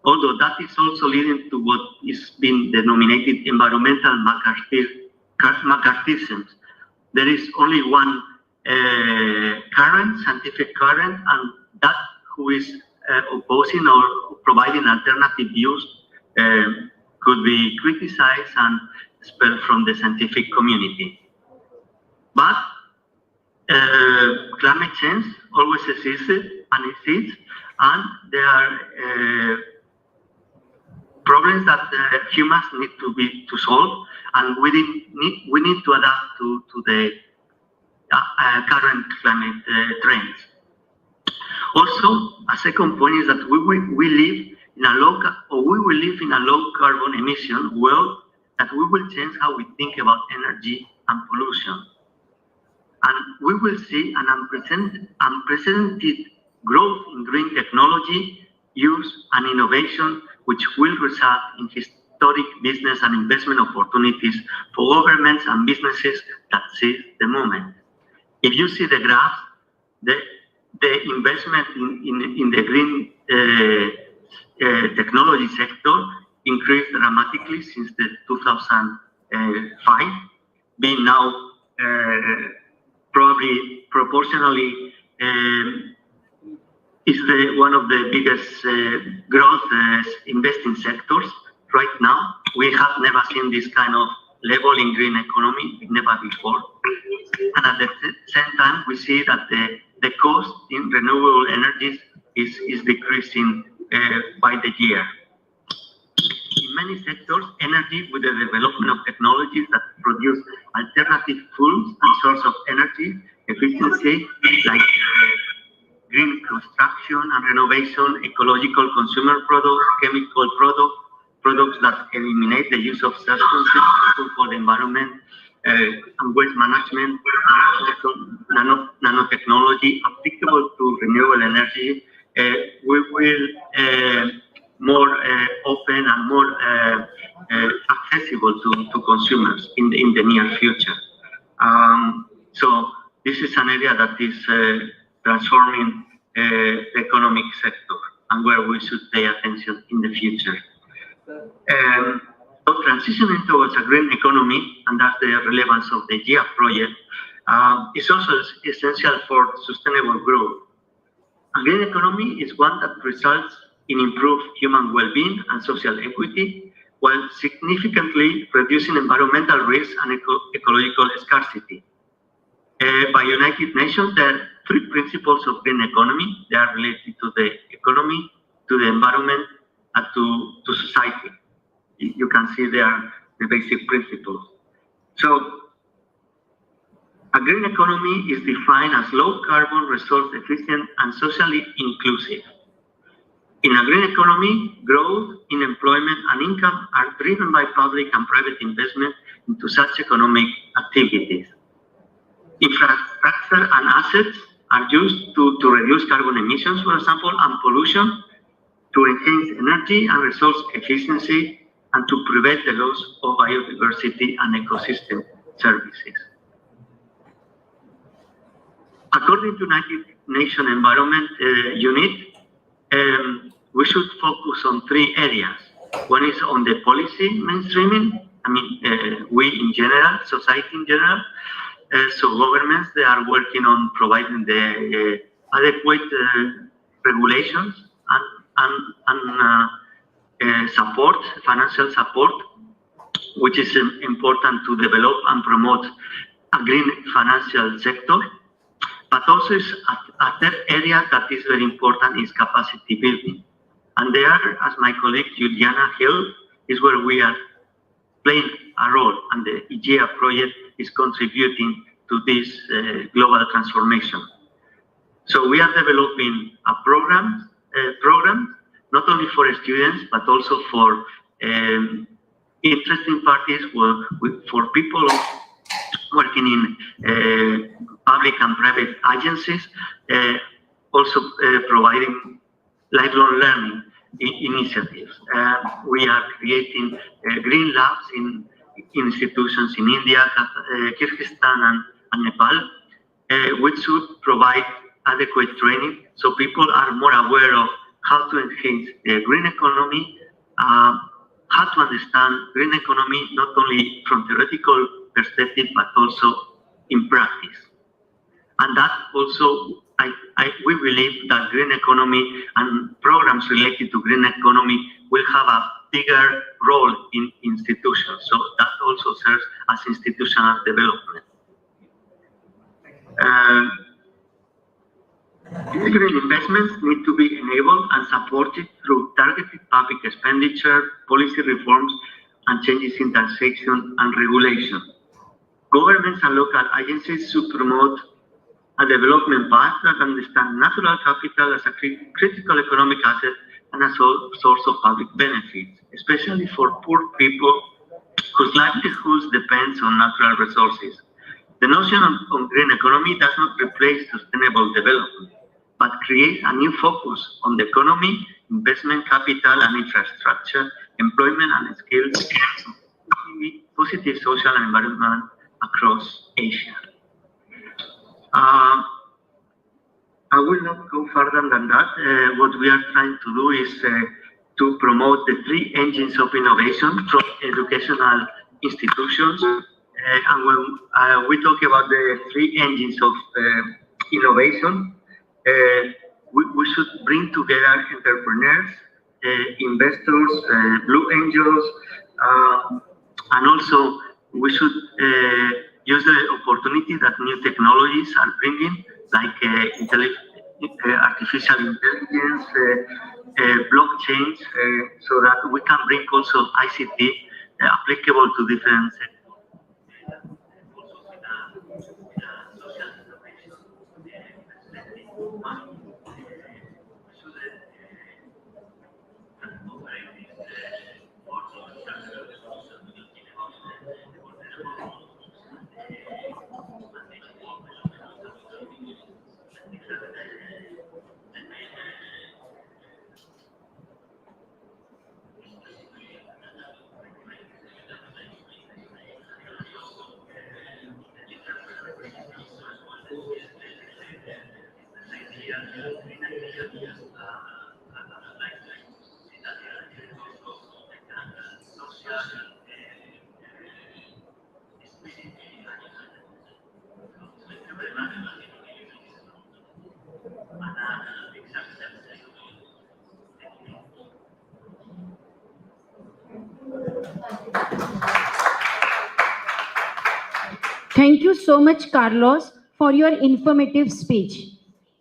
although that is also leading to what is being denominated environmental McCarthyism. There is only one scientific current, and that who is opposing or providing alternative views could be criticized and expelled from the scientific community. But climate change always existed and exists, and there are problems that humans need to solve, and we need to adapt to the current climate trends. Also, a second point is that we will live in a low carbon emission world, that we will change how we think about energy and pollution. And we will see an unprecedented growth in green technology, use and innovation, which will result in historic business and investment opportunities for governments and businesses that seize the moment. If you see the graph, the investment in the green technology sector increased dramatically since the 2005, being now probably proportionally is one of the biggest growth investing sectors right now. We have never seen this kind of level in green economy, never before. And at the same time, we see that the cost in renewable energies is decreasing by the year. In many sectors, energy, with the development of technologies that produce alternative fuels and source of energy efficiency, like green construction and renovation, ecological consumer products, chemical products that eliminate the use of substances for the environment, and waste management, nanotechnology applicable to renewable energy, we will more open and more accessible to consumers in the near future. So this is an area that is transforming the economic sector and where we should pay attention in the future. So transitioning towards a green economy, and that's the relevance of the GEA project, is also essential for sustainable growth. A green economy is one that results in improved human well-being and social equity, while significantly reducing environmental risk and ecological scarcity. By United Nations, there are 3 principles of green economy. They are related to the economy, to the environment, and to society. You can see they are the basic principles. So, a green economy is defined as low carbon, resource efficient, and socially inclusive. In a green economy, growth in employment and income are driven by public and private investment into such economic activities. Infrastructure and assets are used to reduce carbon emissions, for example, and pollution, to enhance energy and resource efficiency, and to prevent the loss of biodiversity and ecosystem services. According to United Nations Environment Unit, we should focus on 3 areas. One is on the policy mainstreaming. I mean, we in general, society in general. So governments, they are working on providing the adequate regulations and support, financial support, which is important to develop and promote a green financial sector. But also a third area that is very important is capacity building. And there, as my colleague Juliana Hill, is where we are playing a role, and the IGEA project is contributing to this global transformation. So we are developing a program not only for students, but also for interesting parties, for people working in public and private agencies, also providing lifelong learning initiatives. We are creating green labs in institutions in India, Kyrgyzstan, and Nepal, which should provide adequate training so people are more aware of how to enhance the green economy, how to understand green economy not only from theoretical perspective but also in practice. And that also, we believe that green economy and programs related to green economy will have a bigger role in institutions. So that also serves as institutional development. These green investments need to be enabled and supported through targeted public expenditure, policy reforms, and changes in taxation and regulation. Governments and local agencies should promote a development path that understands natural capital as a critical economic asset and a source of public benefits, especially for poor people whose livelihoods depends on natural resources. The notion of green economy does not replace sustainable development, but creates a new focus on the economy, investment capital and infrastructure, employment and skills, positive social and environment across Asia. I will not go further than that. What we are trying to do is to promote the three engines of innovation from educational institutions. And when we talk about the three engines of innovation, we should bring together entrepreneurs, investors, blue angels, and also we should use the opportunity that new technologies are bringing, like artificial intelligence, blockchains, so that we can bring also ICT applicable to different sectors.
Thank you so much, Carlos, for your informative speech.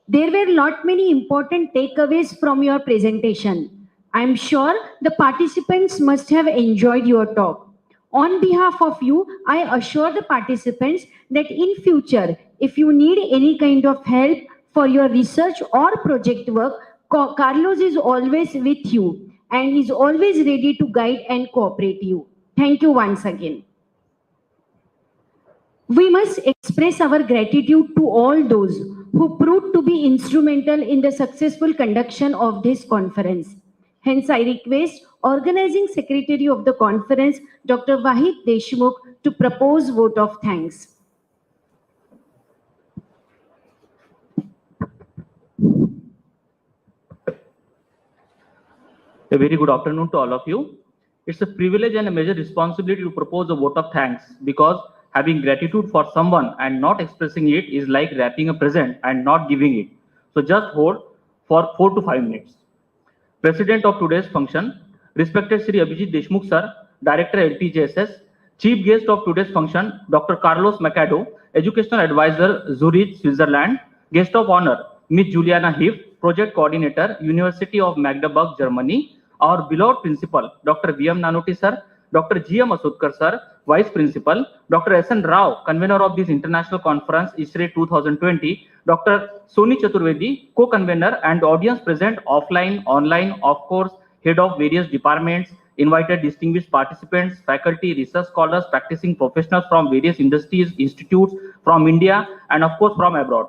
There were not many important takeaways from your presentation. I'm sure the participants must have enjoyed your talk. On behalf of you, I assure the participants that in future, if you need any kind of help for your research or project work, Carlos is always with you and is always ready to guide and cooperate you. Thank you once again. We must express our gratitude to all those who proved to be instrumental in the successful conduction of this conference. Hence, I request Organizing Secretary of the conference, Dr. Wahid Deshmukh, to propose vote of thanks.
A very good afternoon to all of you. It's a privilege and a major responsibility to propose a vote of thanks, because having gratitude for someone and not expressing it is like wrapping a present and not giving it. So just hold for 4 to 5 minutes. President of today's function, respected Sri Abhijit Deshmukh Sir, Director LTJSS, Chief Guest of today's function, Dr. Carlos Macado, Educational Advisor, Zurich, Switzerland, Guest of Honor, Ms. Juliana Hiff, Project Coordinator, University of Magdeburg, Germany, our beloved Principal, Dr. V.M. Nanoti Sir, Dr. G.M. Asudkar Sir, Vice Principal, Dr. S.N. Rao, Convener of this International Conference, icsare 2020, Dr. Soni Chaturvedi, Co-Convener, and audience present offline, online, of course, Head of various departments, invited distinguished participants, faculty, research scholars, practicing professionals from various industries, institutes, from India, and of course from abroad.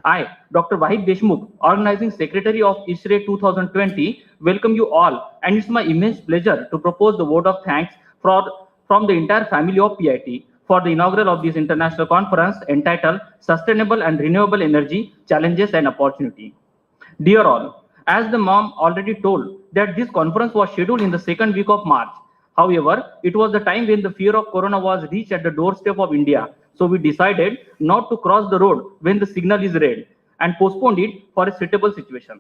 I, Dr. Wahid Deshmukh, Organizing Secretary of icsare 2020, welcome you all, and it's my immense pleasure to propose the vote of thanks from the entire family of PIT for the inaugural of this international conference entitled Sustainable and Renewable Energy Challenges and Opportunity. Dear all, as the mom already told that this conference was scheduled in the second week of March. However, it was the time when the fear of corona was reached at the doorstep of India. So we decided not to cross the road when the signal is red and postponed it for a suitable situation.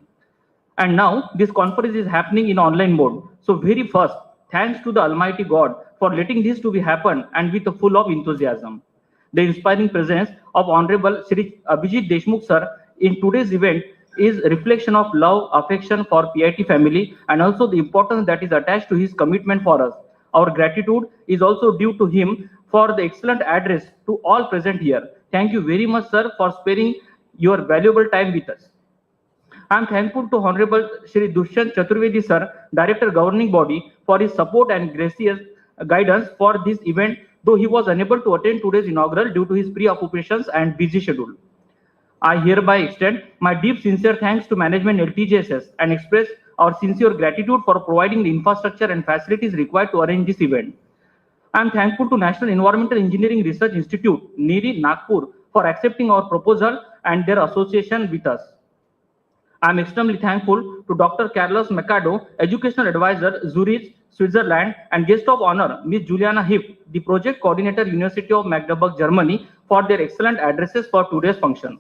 And now this conference is happening in online mode. So very first, thanks to the Almighty God for letting this to be happen and with a full of enthusiasm. The inspiring presence of Honorable Sri Abhijit Deshmukh Sir in today's event is a reflection of love, affection for PIT family, and also the importance that is attached to his commitment for us. Our gratitude is also due to him for the excellent address to all present here. Thank you very much, sir, for sparing your valuable time with us. I am thankful to Honorable Shri Dushyant Chaturvedi sir, Director Governing Body, for his support and gracious guidance for this event, though he was unable to attend today's inaugural due to his preoccupations and busy schedule. I hereby extend my deep sincere thanks to management LTJSS and express our sincere gratitude for providing the infrastructure and facilities required to arrange this event. I am thankful to National Environmental Engineering Research Institute, NEERI, Nagpur, for accepting our proposal and their association with us. I am extremely thankful to Dr. Carlos Mercado, Educational Advisor, Zurich, Switzerland, and Guest of Honor, Ms. Juliana Hipp, the Project Coordinator, University of Magdeburg, Germany, for their excellent addresses for today's function.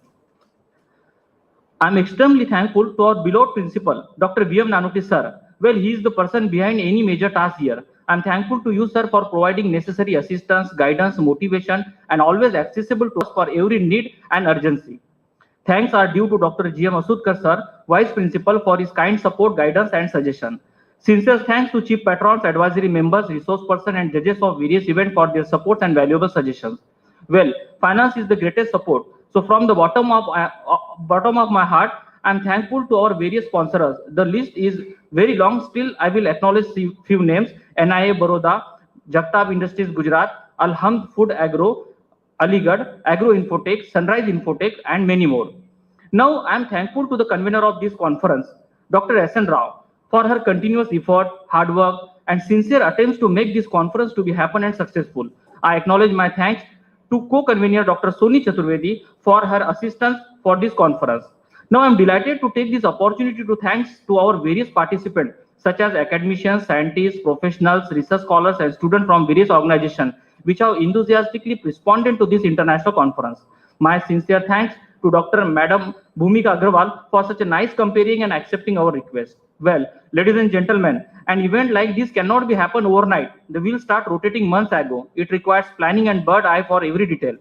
I am extremely thankful to our beloved principal, Dr. V.M. Nanuti sir. Well, he is the person behind any major task here. I am thankful to you, sir, for providing necessary assistance, guidance, motivation, and always accessible to us for every need and urgency. Thanks are due to Dr. G.M. Asudkar sir, Vice Principal, for his kind support, guidance, and suggestion. Sincere thanks to Chief Patrons, advisory members, resource person, and judges of various events for their support and valuable suggestions. Well, finance is the greatest support. So from the bottom of my heart, I'm thankful to our various sponsors. The list is very long. Still, I will acknowledge few names: NIA Baroda, Jagtab Industries Gujarat, Alhamd Food Agro, Aligarh, Agro Infotech, Sunrise Infotech, and many more. Now, I am thankful to the convener of this conference, Dr. S.N. Rao, for her continuous effort, hard work, and sincere attempts to make this conference to be happen and successful. I acknowledge my thanks to co-convener Dr. Soni Chaturvedi for her assistance for this conference. Now, I am delighted to take this opportunity to thanks to our various participants, such as academicians, scientists, professionals, research scholars, and students from various organizations, which have enthusiastically responded to this international conference. My sincere thanks to Dr. Madam Bhumika Agrawal for such a nice comparing and accepting our request. Well, ladies and gentlemen, an event like this cannot be happen overnight. The wheel start rotating months ago. It requires planning and bird eye for every detail.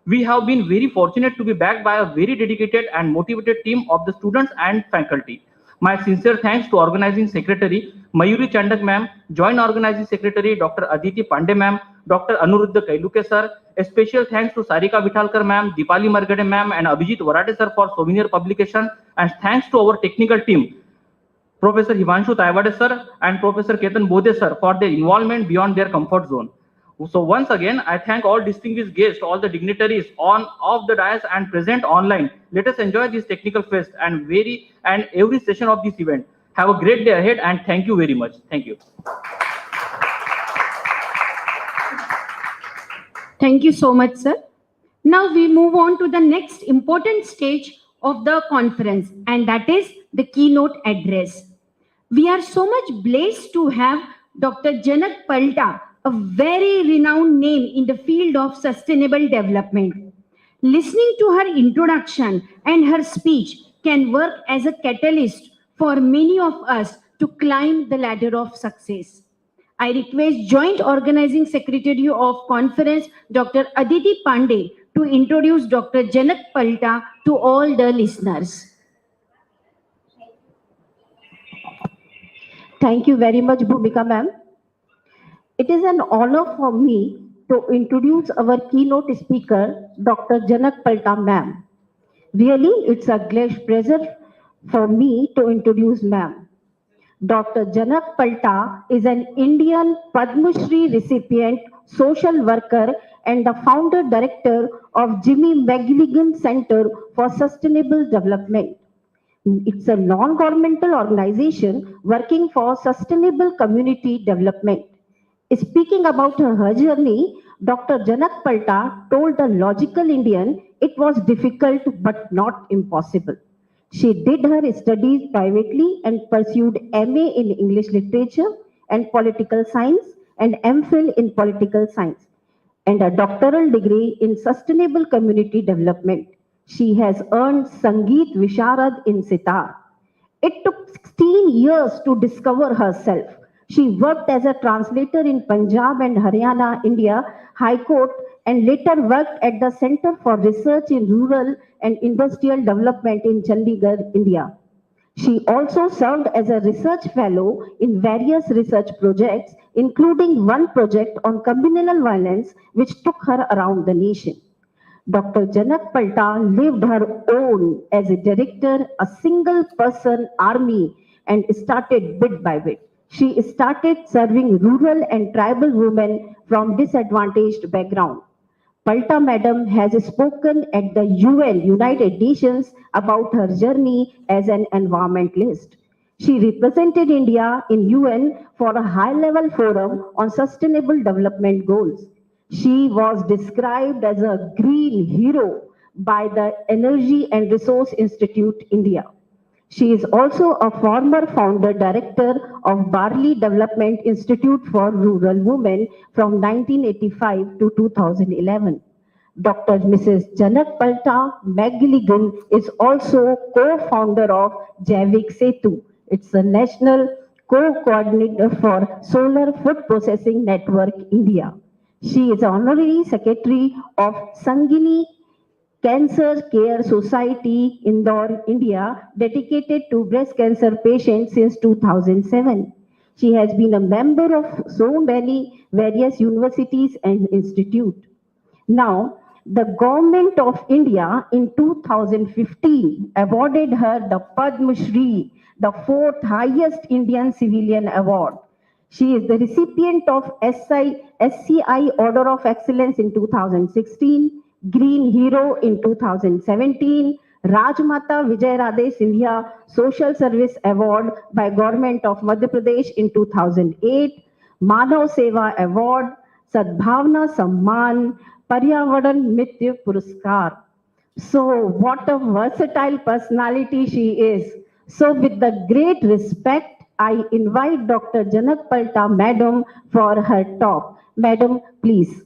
We have been very fortunate to be backed by a very dedicated and motivated team of the students and faculty. My sincere thanks to Organizing Secretary Mayuri Chandak ma'am, Joint Organizing Secretary Dr. Aditi Pandey ma'am, Dr. Anuruddha Kailuke sir. A special thanks to Sarika Vithalkar ma'am, Dipali Margade ma'am, and Abhijit Warade sir for souvenir publication. And thanks to our technical team, Professor Himanshu Taiwade sir and Professor Ketan Bode sir, for their involvement beyond their comfort zone. So once again, I thank all distinguished guests, all the dignitaries on off the dais and present online. Let us enjoy this technical fest and every session of this event. Have a great day ahead, and thank you very much. Thank you.
Thank you so much, sir. Now we move on to the next important stage of the conference, and that is the keynote address. We are so much blessed to have Dr. Janak Palta, a very renowned name in the field of sustainable development. Listening to her introduction and her speech can work as a catalyst for many of us to climb the ladder of success. I request Joint Organizing Secretary of Conference, Dr. Aditi Pandey, to introduce Dr. Janak Palta to all the listeners.
Thank you very much, Bhumika ma'am. It is an honor for me to introduce our keynote speaker, Dr. Janak Palta ma'am. Really, it's a great pleasure for me to introduce ma'am. Dr. Janak Palta is an Indian Padma Shri recipient, social worker, and the founder director of Jimmy McGilligan Center for Sustainable Development. It's a non-governmental organization working for sustainable community development. Speaking about her journey, Dr. Janak Palta told the logical Indian it was difficult but not impossible. She did her studies privately and pursued MA in English Literature and Political Science and MPhil in Political Science and a doctoral degree in Sustainable Community Development. She has earned Sangeet Visharad in Sitar. It took 16 years to discover herself. She worked as a translator in Punjab and Haryana, India, High Court, and later worked at the Center for Research in Rural and Industrial Development in Chandigarh, India. She also served as a research fellow in various research projects, including one project on communal violence, which took her around the nation. Dr. Janak Palta lived her own as a director, a single person army, and started bit by bit. She started serving rural and tribal women from disadvantaged background. Palta Madam has spoken at the UN, United Nations, about her journey as an environmentalist. She represented India in UN for a high-level forum on sustainable development goals. She was described as a green hero by the Energy and Resource Institute, India. She is also a former founder director of Barley Development Institute for Rural Women from 1985 to 2011. Dr. Mrs. Janak Palta McGilligan is also co-founder of Javik Setu. It's a national co-coordinator for Solar Food Processing Network India. She is honorary secretary of Sangini Cancer Care Society, Indore, India, dedicated to breast cancer patients since 2007. She has been a member of so many various universities and institutes. Now, the government of India in 2015 awarded her the Padma Shri, the fourth highest Indian civilian award. She is the recipient of SCI Order of Excellence in 2016, Green Hero in 2017, Rajmata Vijay Radhe Sindhya Social Service Award by Government of Madhya Pradesh in 2008, Manav Seva Award, Sadbhavna Samman, Paryavaran Mrityu Puraskar. So, what a versatile personality she is. So, with the great respect, I invite Dr. Janak Palta Madam for her talk. Madam, please.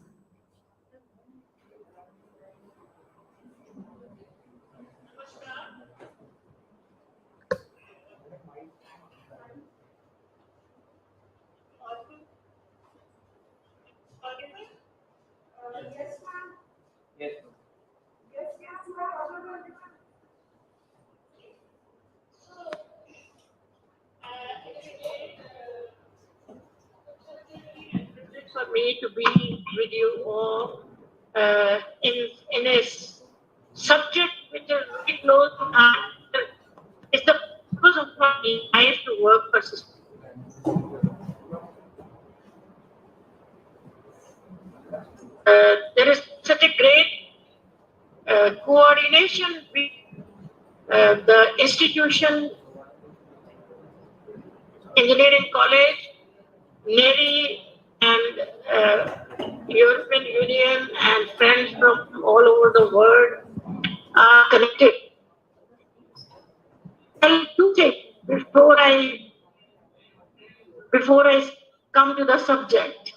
For me to be with you all in a subject which is very close to my heart. It's the purpose of my life to work for society. There is such a great coordination with the institution, engineering college, Navy, and European Union and friends from all over the world are connected. I'll do it before I come to the subject.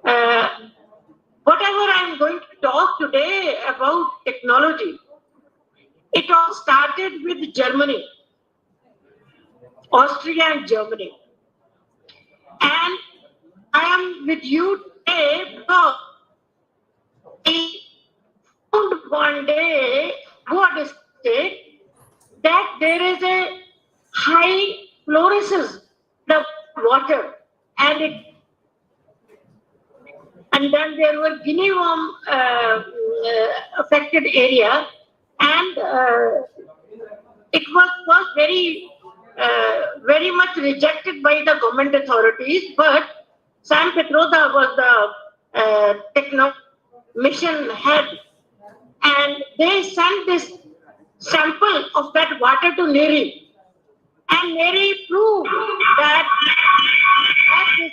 Whatever I'm going to talk today about technology, it all started with Germany, Austria and Germany. And I am with you today because I found one day, what is it, that there is a high fluorescence of water, and then there were guinea worm affected area, and it was very much rejected by the government authorities, but Sam Petroda was the techno mission head, and they sent this sample of that water to Neri, and Neri proved that at this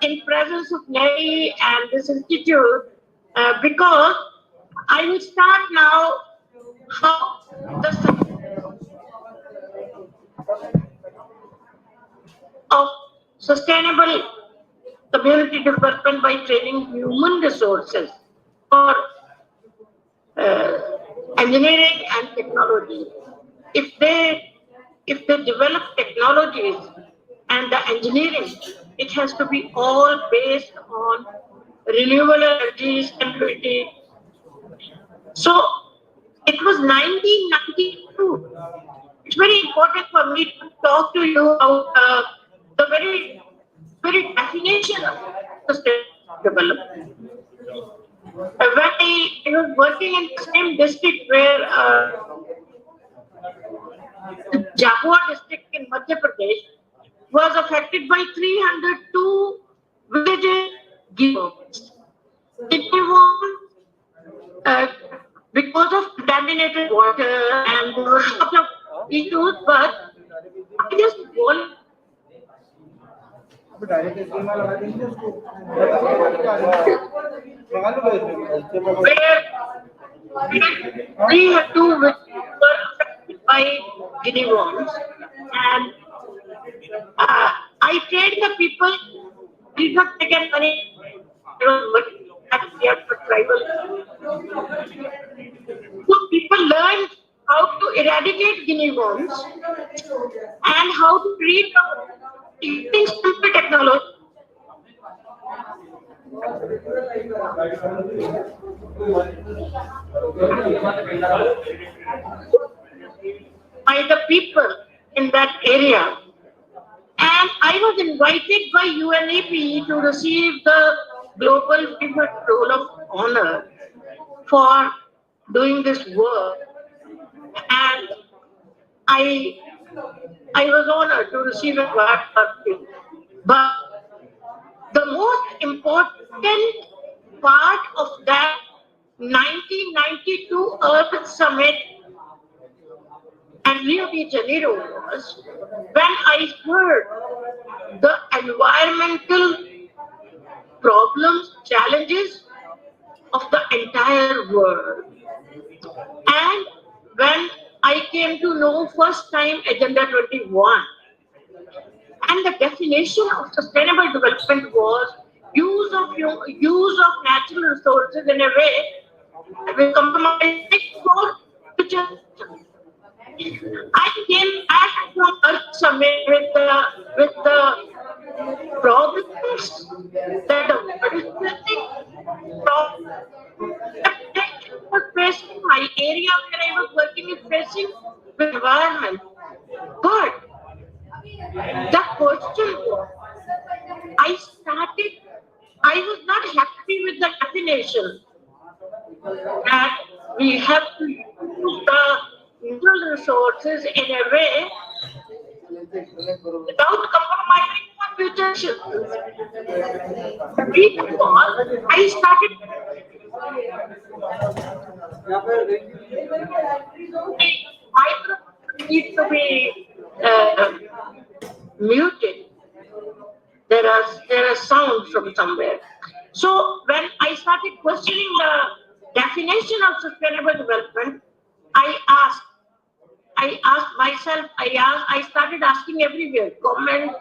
in presence of Neri and this institute, because I will start now how the of sustainable community development by training human resources for engineering and technology. If if they develop technologies and the engineering, it has to be all based on renewable energy, stability. So it was 1992. It's very important for me to talk to you about the very definition of sustainable development. When I was working in the same district where Jabua district in Madhya Pradesh was affected by 302 villages given. Because of contaminated water and there were lots of issues, but I just want where 302 were affected by guinea worms, and I trained the people, did not take any money, for tribal. So people learned how to eradicate guinea worms and how to treat them using simple technology. By the people in that area. And I was invited by UNEP to receive the Global Pivot Role of Honor for doing this work. And I was honored to receive a award for it. But the most important part of that 1992 Earth Summit and Rio de Janeiro was when I heard the environmental problems, challenges of the entire world. And when I came to know first time Agenda 21, and the definition of sustainable development was use of natural resources in a way with compromising for future. I came back from Earth Summit with the problems that the world is facing, was facing, my area where I was working is facing with environment. But the question was, I was not happy with the definition that we have to use the natural resources in a way without compromising on future generations. I started microphone needs to be muted. There are sounds from somewhere. So when I started questioning the definition of sustainable development, I asked myself, I started asking everywhere, government,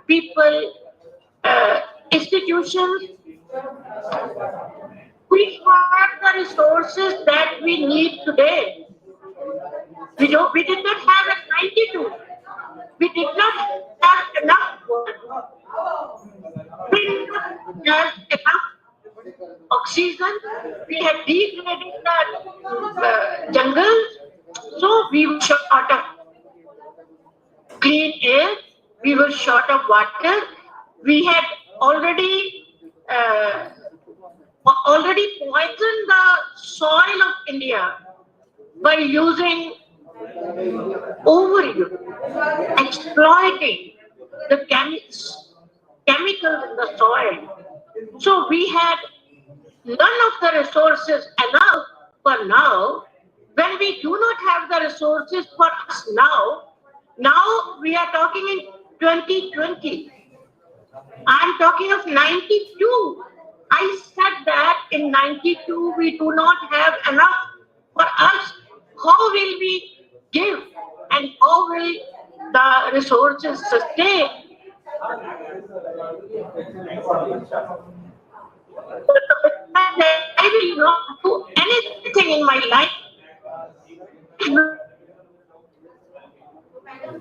people, institutions. We have the resources that we need today. We did not have at 92. We did not have enough water. We did not have enough oxygen. We had degraded the jungles. So we were short of clean air. We were short of water. We had already poisoned the soil of India by using overuse, exploiting the chemicals in the soil. So we had none of the resources enough for now. When we do not have the resources for us now we are talking in 2020. I'm talking of 92. I said that in 92 we do not have enough for us. How will we give and how will the resources sustain? I will not do anything in my life I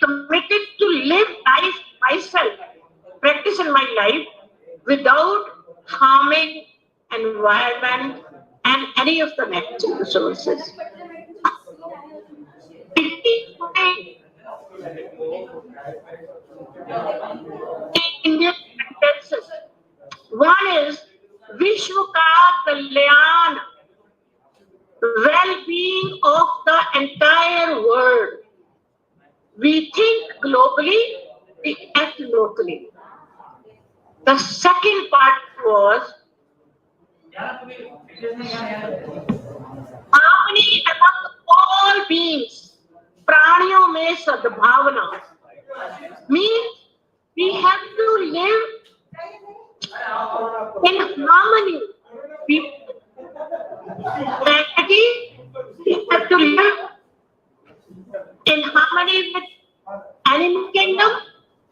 committed to live life myself, practice in my life without harming environment and any of the natural resources. Indian sentences. One is Vishwa ka Kalyan, well-being of the entire world. We think globally, we act locally. The second part was harmony among all beings. Praniyon mein sadbhavana means we have to live in harmony. We have to live in harmony with animal kingdom.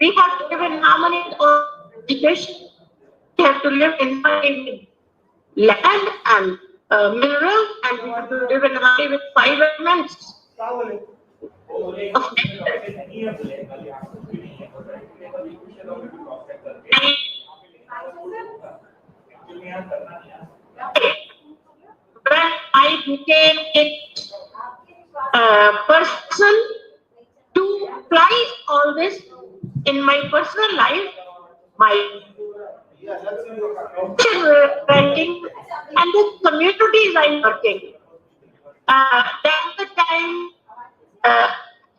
We have to live in harmony with all education. We have to live in harmony with land and minerals, and we have to live in harmony with 5 elements of nature. When I became a person to apply all this in my personal life, my ranking, and the communities I'm working. That's the time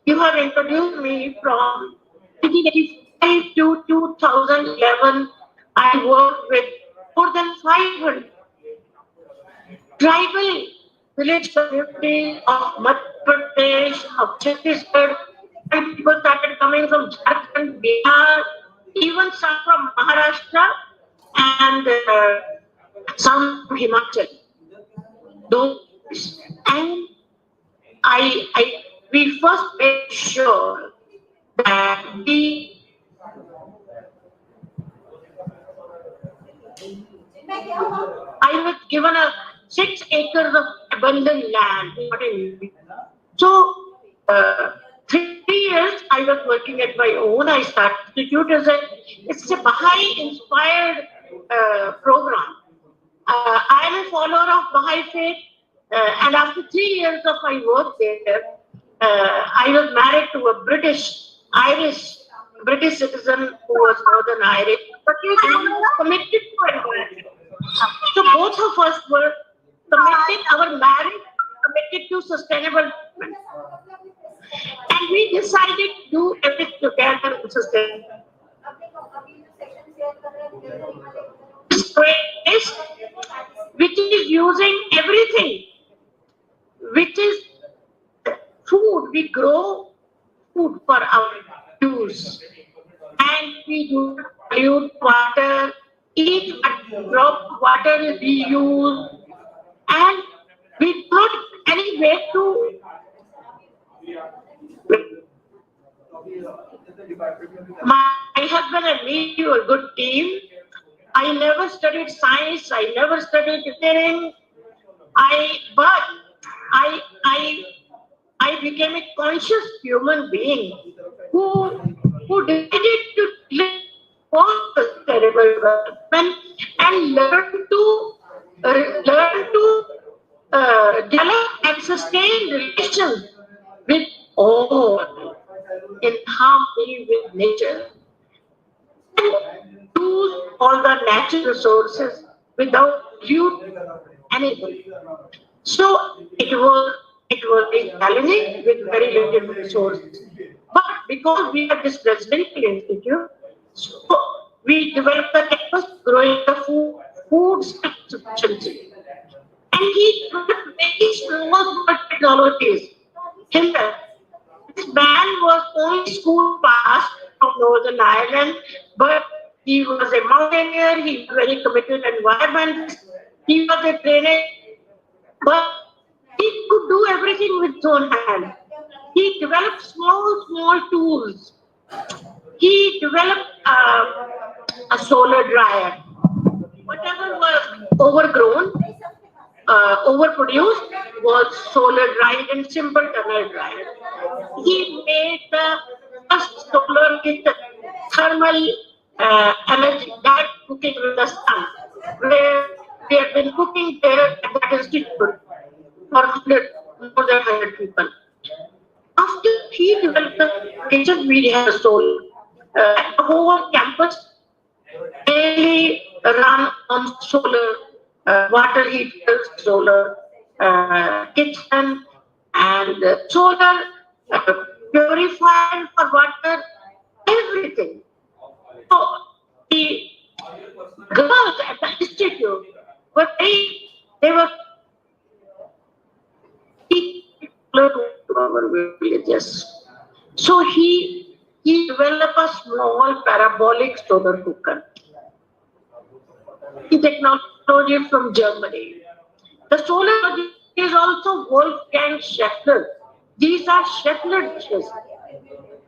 you have introduced me from 1985 to 2011. I worked with more than 500 tribal village communities of Madhya Pradesh, of Chhattisgarh, and people started coming from Jharkhand, Bihar, even some from Maharashtra and some from Himachal. Those, and we first made sure that I was given 6 acres of abundant land. So, 3 years I was working at my own. I started institute it's a Baha'i inspired program. I am a follower of Baha'i faith, and after 3 years of my work there, I was married to a British citizen who was Northern Irish, but he was committed to environment. So both of us were committed, our marriage committed to sustainable development. And we decided to do everything together to sustain. Which is using everything, which is food. We grow food for our use, and we do pollute water. Each drop of water is reused, and we don't any way to. My husband and me were a good team. I never studied science. I never studied engineering. But I became a conscious human being who decided to live for sustainable development and learn to develop and sustain relations with all in harmony with nature. Use all the natural resources without use anything. So it was very challenging with very limited resources. But because we had this residential institute, so we developed the campus growing the food sufficiency. And he developed very small technologies. This man was only school passed from Northern Ireland, but he was a mountaineer, he was very committed to environment, he was a trainer, but he could do everything with his own hand. He developed small tools. He developed a solar dryer. Whatever was overgrown, overproduced was solar dried and simple tunnel dried. He made the first solar with thermal energy, that cooking with the sun, where we have been cooking there at that institute for more than 100 people. After he developed the kitchen, we had a solar. The whole campus mainly run on solar, water heaters, solar kitchen, and solar purifier for water, everything. So the girls at the institute were they were to our villages. So he developed a small parabolic solar cooker. Technology from Germany. The solar is also Wolfgang Schaeffler. These are Schaeffler dishes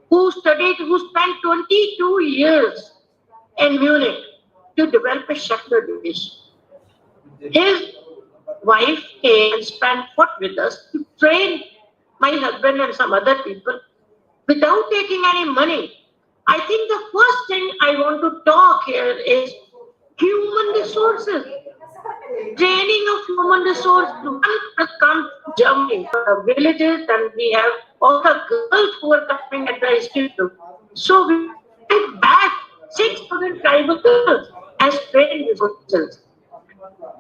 who spent 22 years in Munich to develop a Schaeffler dish. His wife came and fought with us to train my husband and some other people without taking any money. I think the first thing I want to talk here is human resources. Training of human resources. One has come from Germany, villages, and we have all the girls who are coming at the institute. So we take back 6,000 tribal girls as training resources.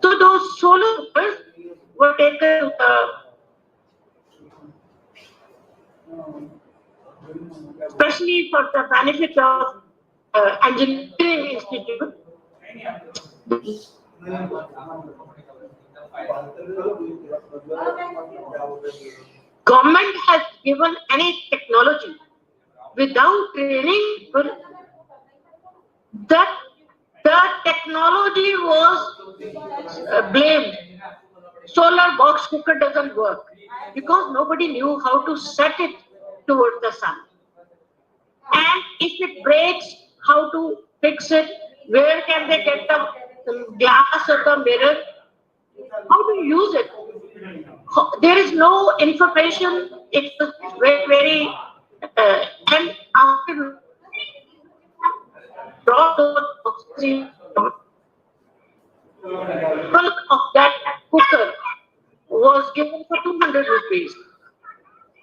So those solar cookers were taken especially for the benefit of engineering institute. Government has given any technology without training people. That the technology was blamed. Solar box cooker doesn't work because nobody knew how to set it towards the sun. And if it breaks, how to fix it? Where can they get the glass or the mirror? How to use it? There is no information. It's very, very, and after of that cooker was given for 200 rupees.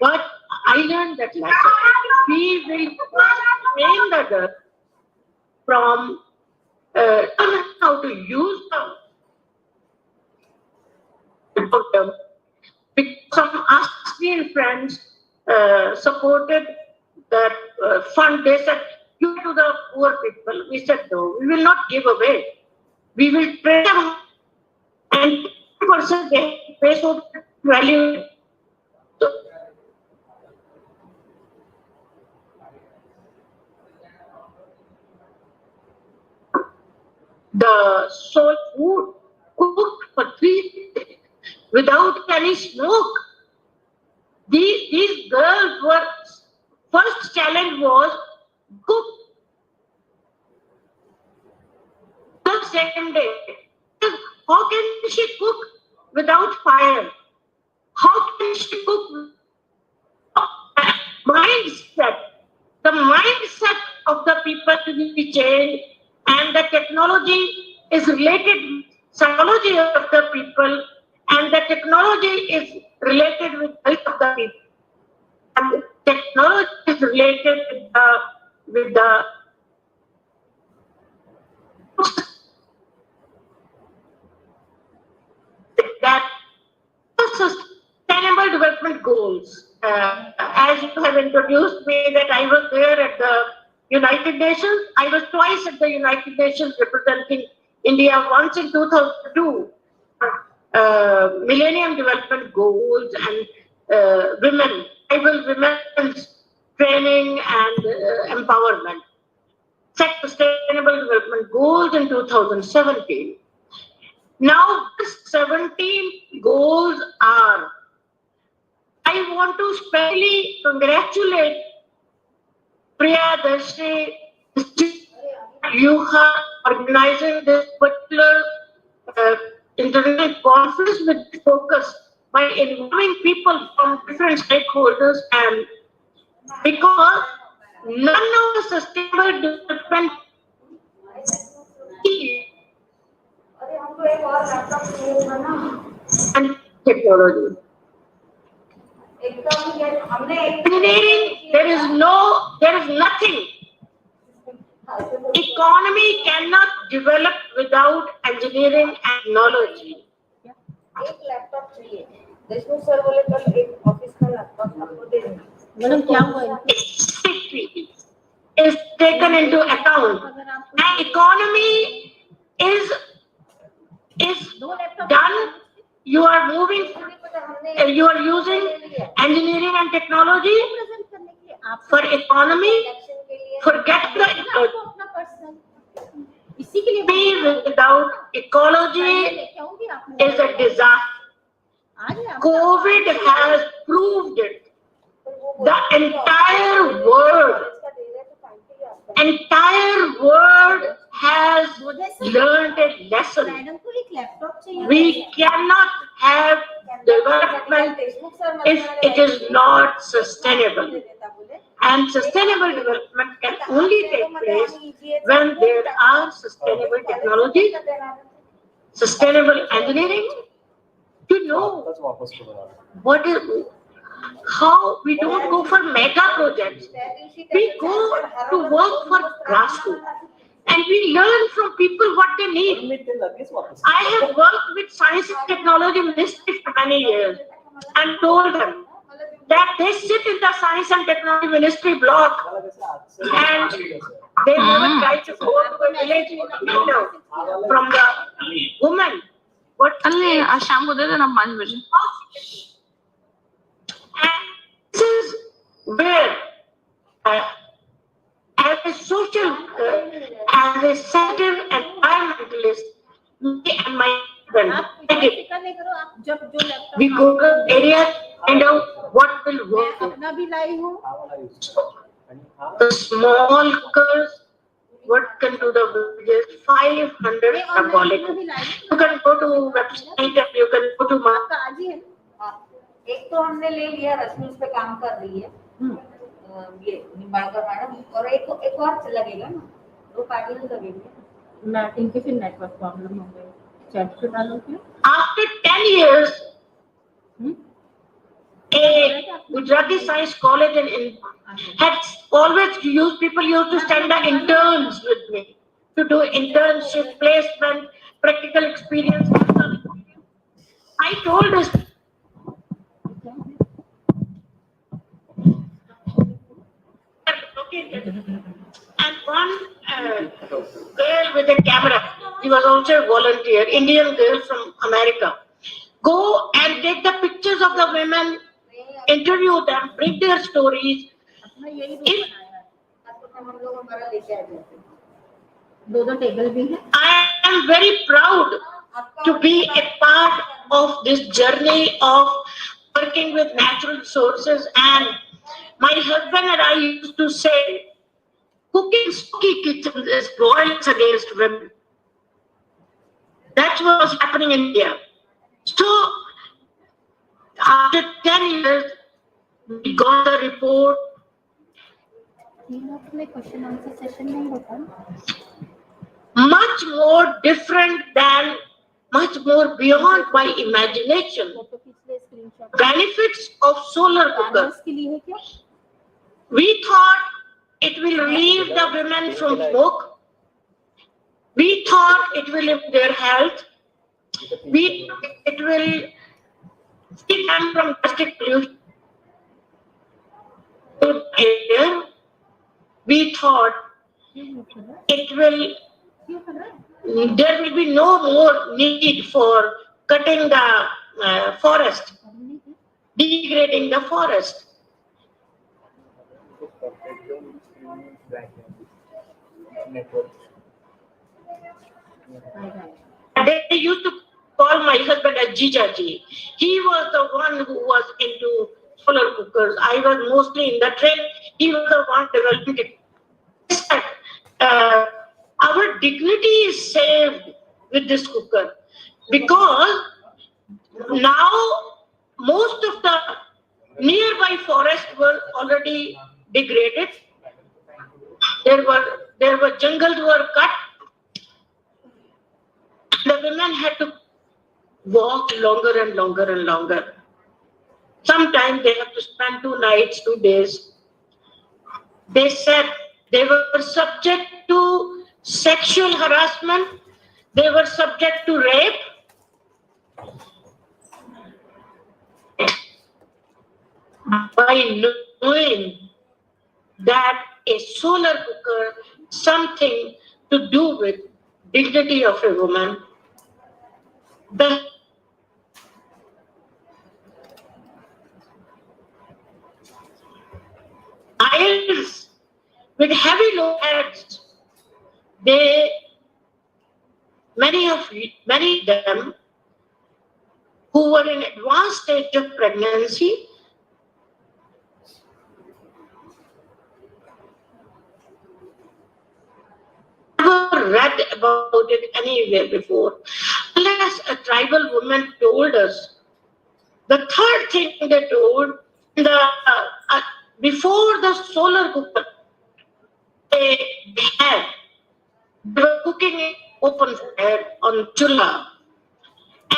But I learned that lesson. We will train the girl from how to use them. Some Austrian friends supported that fund. They said, give to the poor people. We said, no, we will not give away. We will train them and person they pay so value. The soul food cooked for 3 days without any smoke. These girls were, first challenge was cook the second day. How can she cook without fire? How can she cook? Mindset. The mindset of the people to be changed, and the technology is related with psychology of the people, and the technology is related with health of the people. And technology is related with the that sustainable development goals. As you have introduced me, that I was there at the United Nations. I was twice at the United Nations representing India, once in 2002, Millennium Development Goals and tribal women's training and empowerment. Set Sustainable Development Goals in 2017. Now, these 17 goals are, I want to especially congratulate Priyadarshi, you are organizing this particular international conference with focus. by involving people from different stakeholders, and because none of the sustainable development and technology. Engineering, there is nothing. Economy cannot develop without engineering and technology.
एक laptop चाहिए Deshmukh sir बोले कल एक office का laptop आपको दे देना
madam क्या हुआ is taken into account, and economy is done. You are moving, you are using engineering and technology for economy. Forget the economy without ecology is a disaster. COVID has proved it. The entire world has learned a lesson. We cannot have development if it is not sustainable. And sustainable development can only take place when there are sustainable technologies, sustainable engineering. To know what is, how we don't go for mega projects. We go to work for grassroots. And we learn from people what they need. I have worked with Science and Technology Ministry for many years and told them that they sit in the Science and Technology Ministry block and they never try to go to a village from the woman. What?
शाम को दे देना 5 बजे.
This is where, as a social, as a center environmentalist, me and my husband, we go to area and out what will work. The small curves, what can do the villages, 500 symbolic. You can go to website and you can go to my.
एक तो हमने ले लिया, रश्मि उस पे काम कर रही है, ये निम्बाड़कर मैडम, और एक और लगेगा ना, 2 पैनल लगेंगे.
मैं इनके फिर नेटवर्क प्रॉब्लम हो गई, चैट पे डालो क्या?
After 10 years, a Gujarati Science College in had always used, people used to send the interns with me to do internship, placement, practical experience. I told this. And one girl with a camera, she was also a volunteer, Indian girl from America. Go and take the pictures of the women, interview them, bring their stories. I am very proud to be a part of this journey of working with natural resources, and my husband and I used to say, cooking spooky kitchens is violence against women. That's what was happening in India. So, after 10 years, we got the report. Much more different than, much more beyond my imagination. Benefits of solar cooker. We thought it will relieve the women from smoke. We thought it will improve their health. It will keep them from plastic pollution. We thought there will be no more need for cutting the forest, degrading the forest. They used to call my husband as Jijaji. He was the one who was into solar cookers. I was mostly in the trade. He was the one developing it. Our dignity is saved with this cooker, because now most of the nearby forests were already degraded. There were jungles were cut. The women had to walk longer and longer and longer. Sometimes they have to spend 2 nights, 2 days. They said they were subject to sexual harassment. They were subject to rape. By knowing that a solar cooker something to do with dignity of a woman, the idols with heavy loads, many of them who were in advanced stage of pregnancy never read about it anywhere before, unless a tribal woman told us. The third thing they told, before the solar cooker, they were cooking in open fire on chula.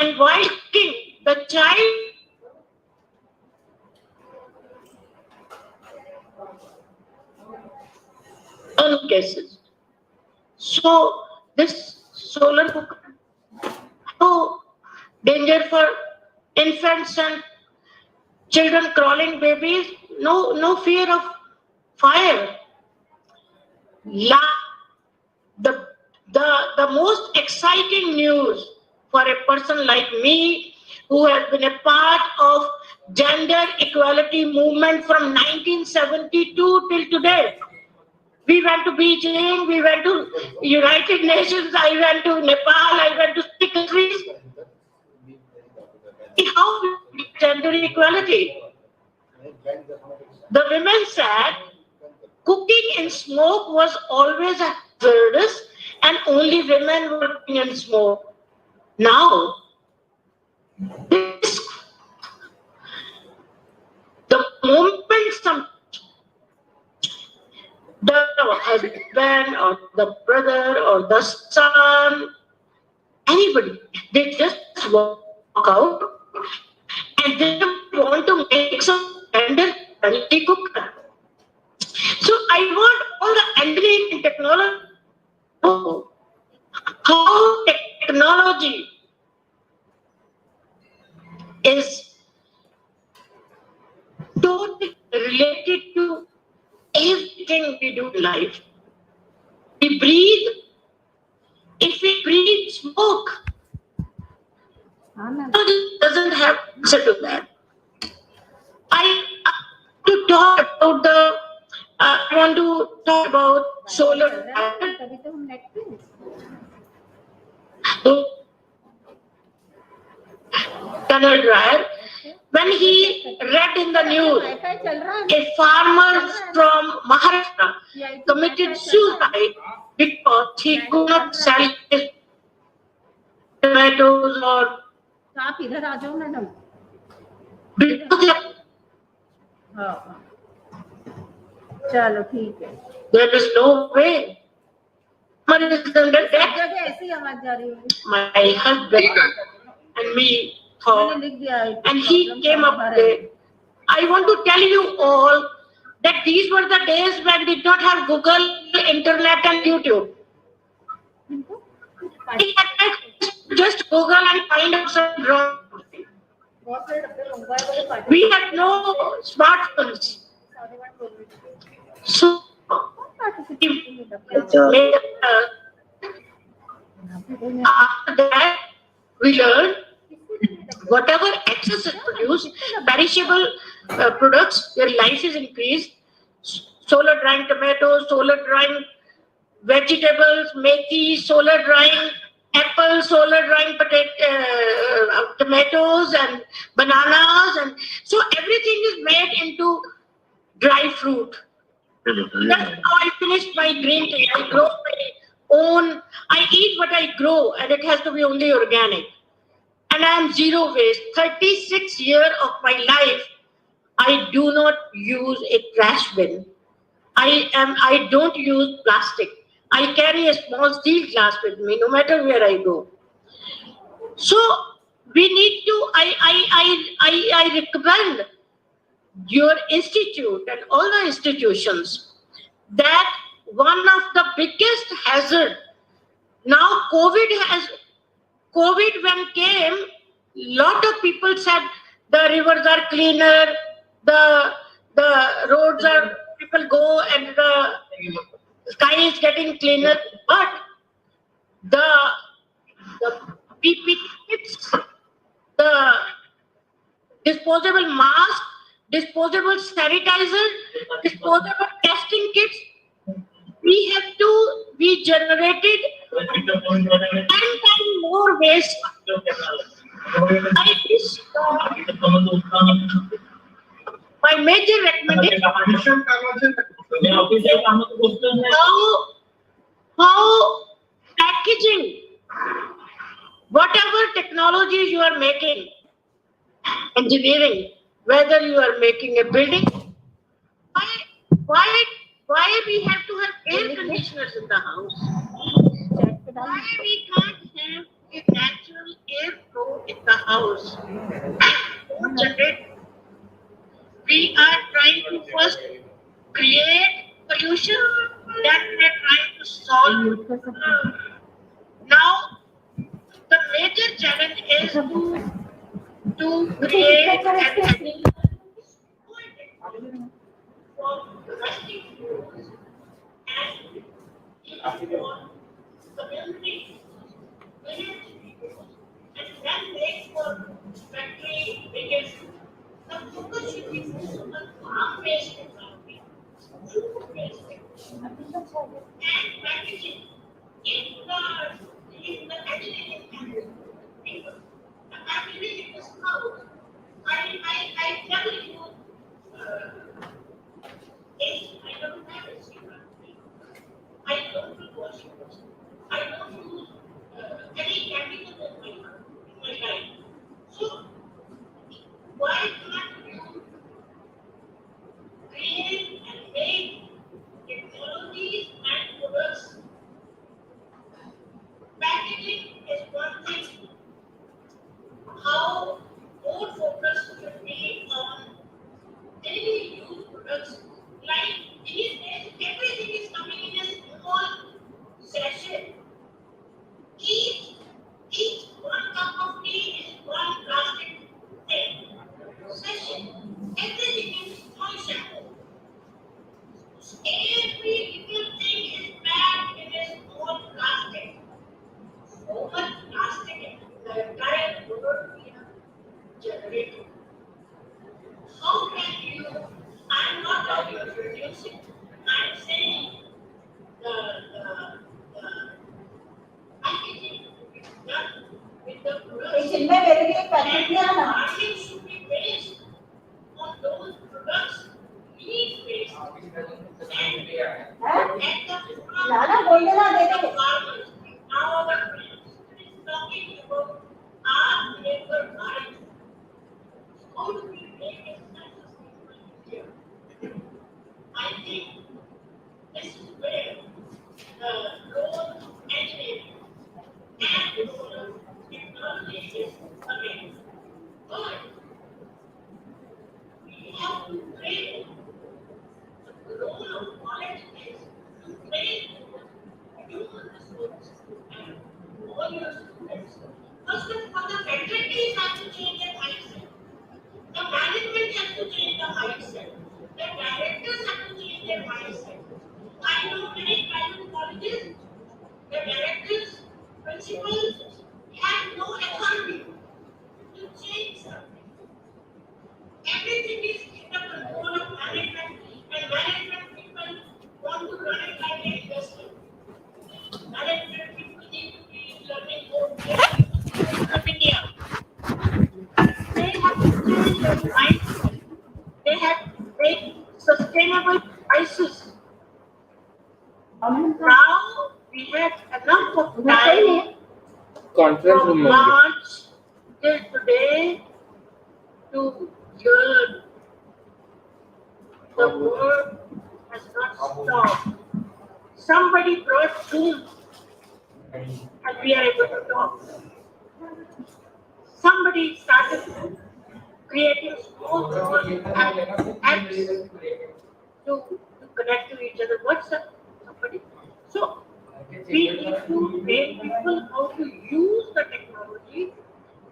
And while cooking, the child cases. So this solar cooker, no danger for infants and children, crawling babies, no fear of fire. The most exciting news for a person like me, who has been a part of gender equality movement from 1972 till today. We went to Beijing, we went to United Nations, I went to Nepal, I went to 6 countries. How gender equality? The women said cooking in smoke was always a hazardous and only women were cooking in smoke. Now, the moment the husband or the brother or the son, anybody, they just walk out and they want to make some gender-friendly cooker. So I want all the engineering technology to know how technology is totally related to everything we do in life. We breathe. If we breathe smoke, it doesn't have answer to that. I want to talk about solar tunnel dryer. When he read in the news, a farmer from Maharashtra committed suicide because he could not sell his tomatoes or
चलो ठीक है
there is no way. My husband and me thought, and he came up with it. I want to tell you all that these were the days when we did not have Google, internet and YouTube. We had to just Google and find out some wrong. We had no smartphones. So after that, we learned whatever excess is produced, perishable products, their life is increased. Solar drying tomatoes, solar drying vegetables, methi, solar drying apples, solar drying tomatoes and bananas, and so everything is made into dry fruit. That's how I finished my green tea. I grow my own. I eat what I grow, and it has to be only organic. and I am zero waste. 36 years of my life, I do not use a trash bin. I don't use plastic. I carry a small steel glass with me, no matter where I go. So we need to. I recommend your institute and all the institutions that one of the biggest hazard now COVID when came, lot of people said the rivers are cleaner, the roads are, people go and the sky is getting cleaner, but the PP kits, the disposable mask, disposable sanitizer, disposable testing kits, we generated 10 times more waste. I wish my major recommendation how packaging, whatever technologies you are making, engineering, whether you are making a building, why we have to have air conditioners in the house? Why we can't have a natural airflow in the house? Don't generate. We are trying to first create pollution that we are trying to solve. Now, the major challenge is to create an community, and that makes for factory biggest. The focus should be on farm-based technology, food-based technology, and packaging in the packaging. The packaging is how I tell you, I don't have a secret. I don't do washing machine. I don't use any chemical in my life. So why can't you create and make technologies and products? Packaging is one thing. How more focus should be on daily use products. Like these days, everything is coming in a small sachet. Each one cup of tea is one plastic thing. Sachet. Everything is small sachet. Every little thing is packed in a small plastic. So much plastic in the entire world we have generated. How can you? I'm not talking about reducing. I'm saying the packaging done with the products. And marketing should be based on those products need based. And the farmers, our ministry is talking about our labor rights. How do we make it sustainable here? I think this is where the role of engineering and the role of technology is coming. But we have to train. The role of knowledge is to train human resources and all your students. First of all, the faculties have to change their mindset. The management has to change the mindset. The directors have to change their mindset. I know many private colleges, the directors, principals have no authority to change something. Everything is in the control of management, and management people want to run it like an investment. Management people need to be learning more from India. They have to change their mindset. They have to make sustainable prices. Now we have enough of time from March till today to learn. The work has not stopped. Somebody brought Zoom and we are able to talk. Somebody started creating small apps to connect to each other. WhatsApp, somebody. So we need to train people how to use the technology,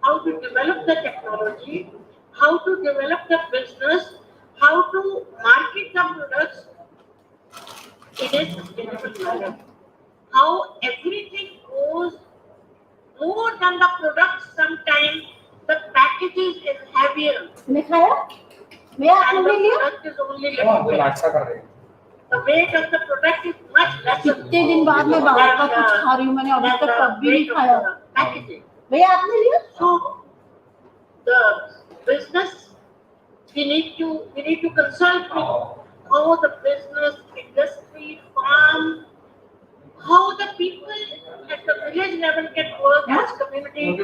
how to develop the technology, how to develop the business, how to market the products in a sustainable manner. How everything goes more than the product, sometimes the packages is heavier. And the product is only little bit. The weight of the product is much lesser.
कितने दिन बाद मैं बाहर का कुछ खा रही हूँ, मैंने अभी तक कभी नहीं खाया। भैया आपने लिया?
So the business, we need to consult with how the business, industry, farm, how the people at the village level can work as community,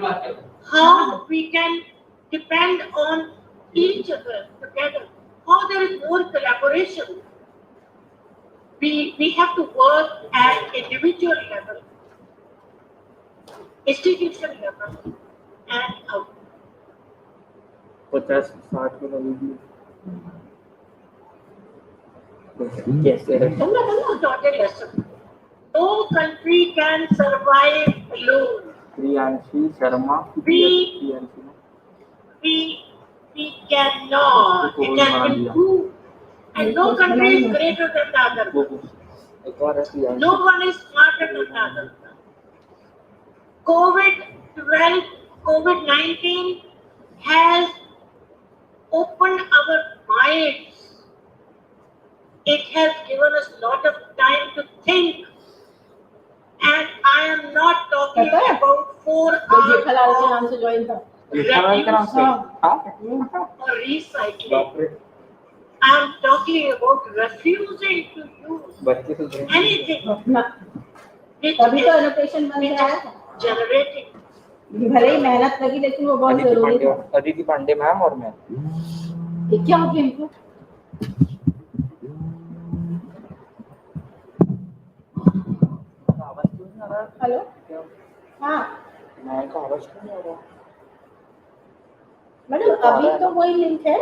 how we can depend on each other together, how there is more collaboration. We have to work at individual level, institution level, and out.
50-60 kilo लीजिए। Yes,
Dotted lesson. No country can survive alone.
Priyanshi Sharma.
We cannot. It has been proved. And no country is greater than the other. No one is smarter than the other. COVID-19 has opened our minds. It has given us a lot of time to think. And I am not talking about 4 hours or recycling. I am talking about refusing to use anything which is generating.
भले ही मेहनत लगी लेकिन वो बहुत जरूरी था।
Aditi Pandey ma'am और मैं।
ये क्या हो गया इनको? हेलो, हाँ
मैं का आवाज क्यों नहीं आ रहा?
मैडम अभी तो वही लिंक है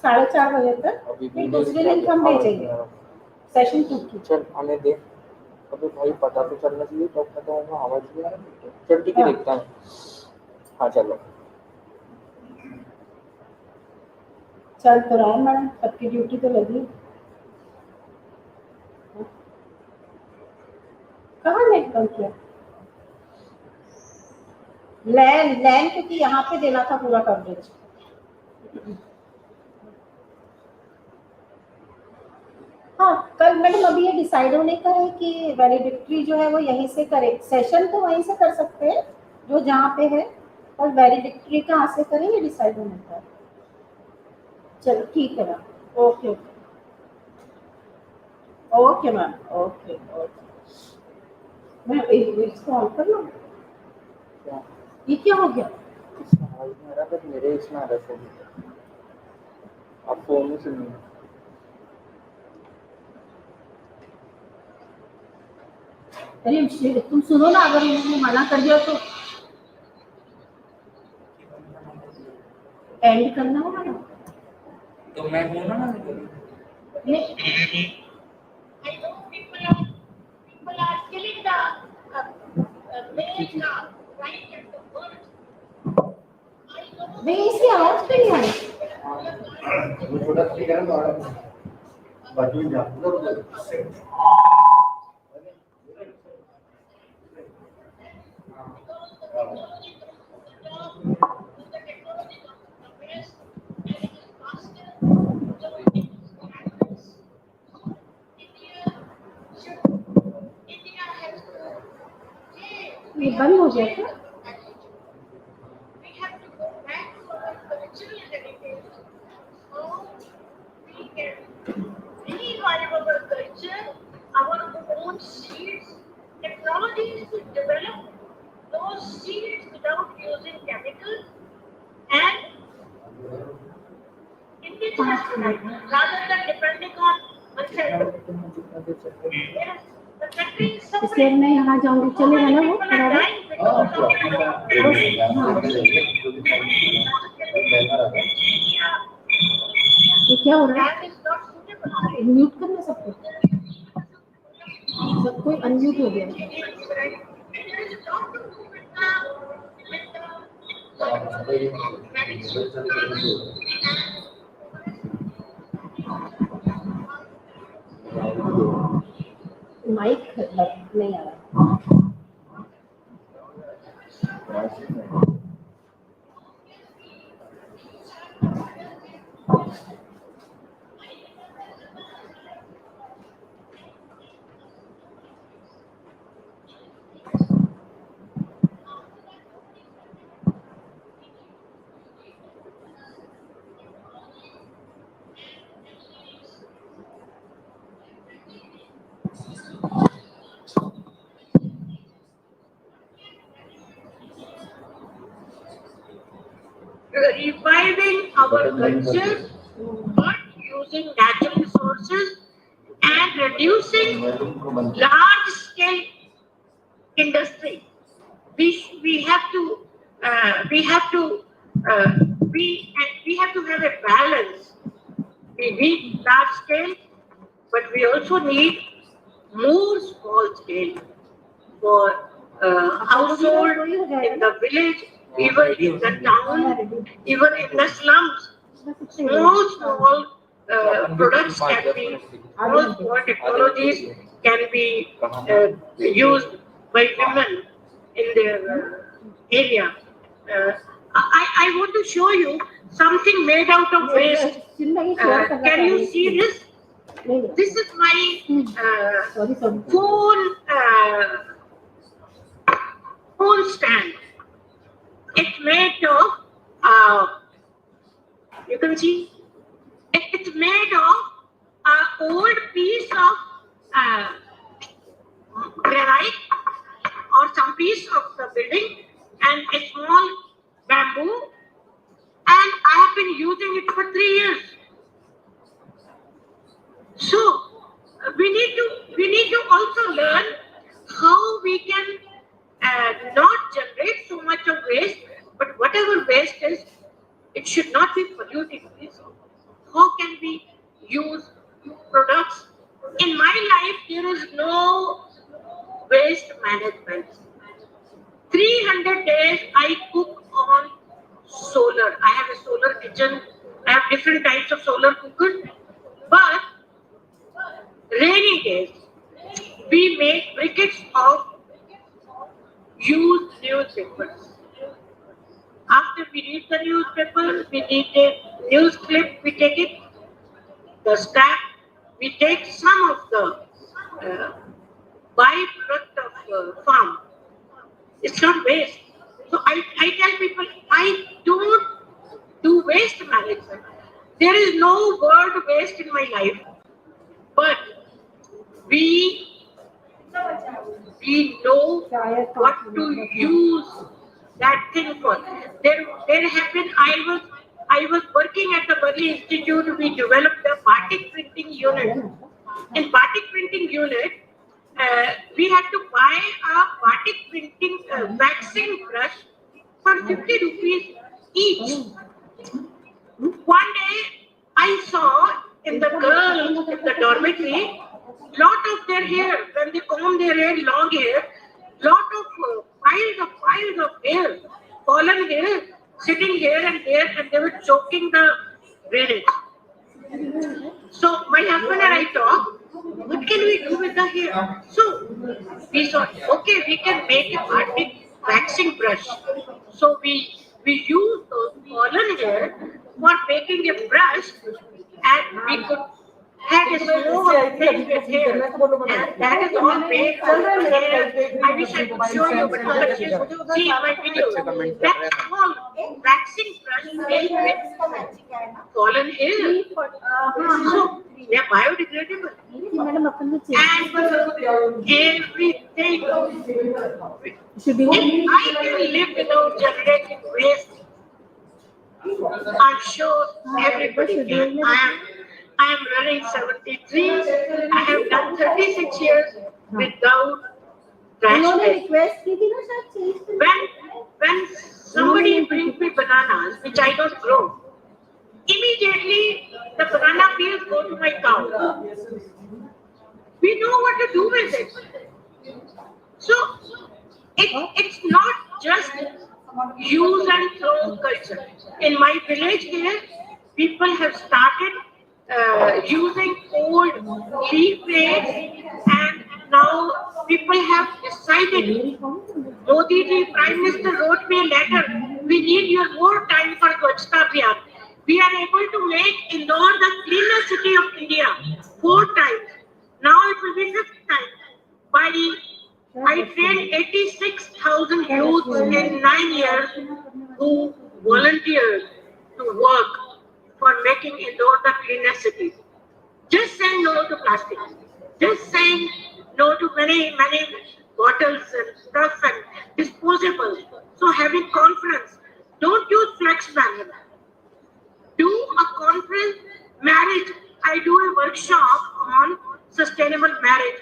4:30 बजे तक, फिर दूसरी लिंक हम भेजेंगे सेशन 2 की।
चल हमें दे। अबे भाई पता तो चलना चाहिए तो पता होगा, आवाज भी आ रहा है। चल ठीक है, देखता हूँ। हाँ चलो।
चल तो रहा है मैडम, सबकी ड्यूटी तो लगी। कहाँ नेट कम किया? लैन क्योंकि यहाँ पे देना था पूरा कवरेज। हाँ कल मैडम अभी ये डिसाइड होने का है कि वैलिडिक्टरी जो है वो यहीं से करें। सेशन तो वहीं से कर सकते हैं जो जहाँ पे है, और वैलिडिक्टरी कहाँ से करें ये डिसाइड होने का है। चलो ठीक है ma'am, okay okay ma'am, okay मैं इसको ऑन कर लूँ? ये क्या हो गया?
मेरे इसमें आ रहा है। आप फोन में सुनिए।
अरे तुम सुनो ना, अगर उन्होंने मना कर दिया तो एंड करना होगा ना।
तो मैं हूँ ना।
I know people are killing the main right and the world.
वे इसकी आवाज पे नहीं आ रही।
थोड़ा स्पीकर में और बाजू में जा।
ये बंद हो गया था।
We have to go back to our cultural heritage. So we can revive our culture, our own seeds. Technology is to develop those seeds without using chemicals, rather than depending on one sector. The country is
इसलिए
suffering.
मैं यहाँ जाऊंगी, चलेगा ना वो
People are dying
ये क्या हो रहा है?
That is not suitable.
Mute करना सबको, सब कोई अनम्यूट हो गया। माइक नहीं आ रहा।
reviving our culture, but using natural resources and reducing large-scale industry. We have to we have to have a balance. We need large scale, but we also need more small scale for household in the village, even in the town, even in the slums. Small products can be, small technologies can be used by women in their area. I want to show you something made out of waste. Can you see this? This is my phone stand. It's made of, you can see, it's made of an old piece of granite or some piece of the building and a small bamboo, and I have been using it for 3 years. So we need to also learn how we can not generate so much of waste, but whatever waste is, it should not be polluting. How can we use products? In my life, there is no waste management. 300 days I cook on solar. I have a solar kitchen. I have different types of solar cookers. But rainy days, we make briquettes of used newspapers. After we read the newspaper, we need a news clip, we take it, the scrap, we take some of the byproduct of farm. It's not waste. So I tell people, I don't do waste management. There is no word waste in my life, but we know what to use that thing for. There have been, I was working at the Burley Institute. We developed a batik printing unit. In batik printing unit, we had to buy a batik printing waxing brush for 50 rupees each. One day, I saw in the girls in the dormitory, lot of their hair, when they comb their hair, long hair, lot of piles of hair, fallen hair, sitting here and there, and they were choking the drainage. So my husband and I talked, what can we do with the hair? So we thought, okay, we can make a batik waxing brush. So we used those fallen hair for making a brush, and we could had a small thing with hair, and that is all made from hair. I wish I could show you, but you can see my video. That small waxing brush made with fallen hair. So they are biodegradable. And everything. If I can live without generating waste, I'm sure everybody can. I am running 73. I have done 36 years without trash bag. When somebody brings me bananas, which I don't grow, immediately the banana peels go to my cow. We know what to do with it. So it's not just use and throw culture. In my village here, people have started using old leaf plates, and now people have decided. Modi ji, Prime Minister wrote me a letter. We need your more time for Swachhta Abhiyan. We are able to make Indore the cleanest city of India 4 times. Now it will be 5th time. I trained 86,000 youths in 9 years who volunteered to work for making Indore the cleanest city. Just saying no to plastic. Just saying no to many bottles and stuff and disposables. So having conference. Don't use flex banner. Do a conference marriage. I do a workshop on sustainable marriage.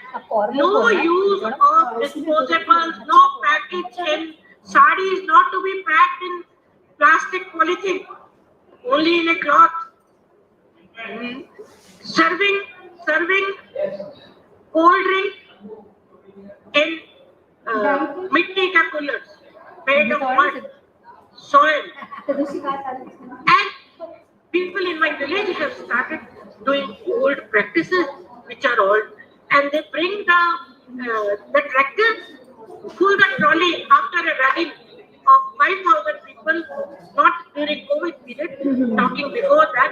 No use of disposables, no package in sari is not to be packed in plastic polythene, only in a cloth. Serving cold drink in mitti ka coolers made of mud, soil. And people in my village have started doing old practices, which are old, and they bring the tractor, pull the trolley after a wedding of 5,000 people, not during COVID period, talking before that.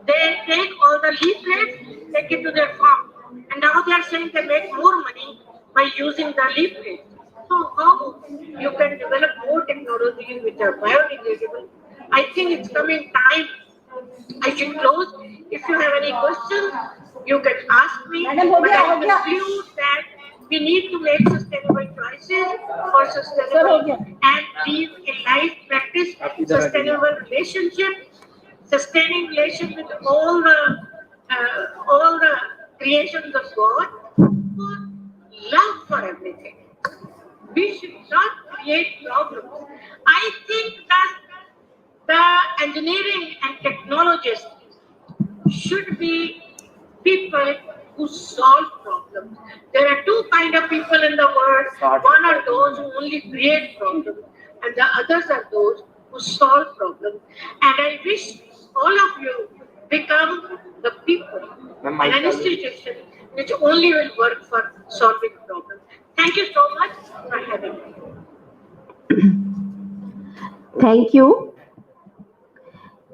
They take all the leaflets, take it to their farm, and now they are saying they make more money by using the leaflets. So how you can develop more technologies which are biodegradable? I think it's coming time. I should close. If you have any questions, you can ask me. But I conclude that we need to make sustainable choices for sustainable and live a life practice, sustainable relationship, sustaining relation with all the creations of God, love for everything. We should not create problems. I think that the engineering and technologists should be people who solve problems. There are 2 kinds of people in the world. One are those who only create problems, and the others are those who solve problems. And I wish all of you become the people in an institution which only will work for solving problems. Thank you so much for having me.
Thank you.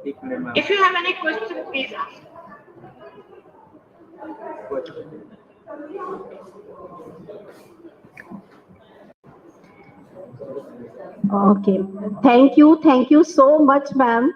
If you have any questions, please ask.
Okay. Thank you so much, ma'am.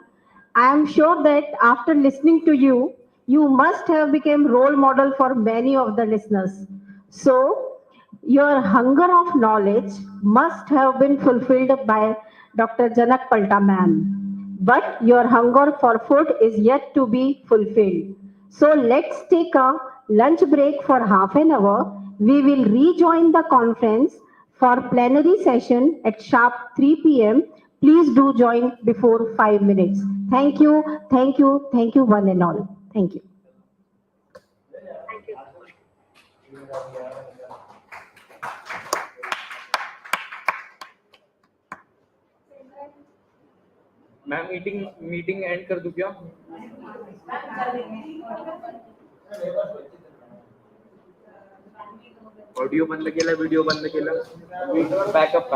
I am sure that after listening to you, you must have become role model for many of the listeners. So, your hunger of knowledge must have been fulfilled by Dr. Janak Palta ma'am. But your hunger for food is yet to be fulfilled. So, let's take a lunch break for half an hour. We will rejoin the conference for plenary session at sharp 3 p.m. Please do join before 5 minutes. Thank you, one and all. Thank you.
Ma'am meeting and कर दूं क्या? Audio बंद केला, video बंद केला, backup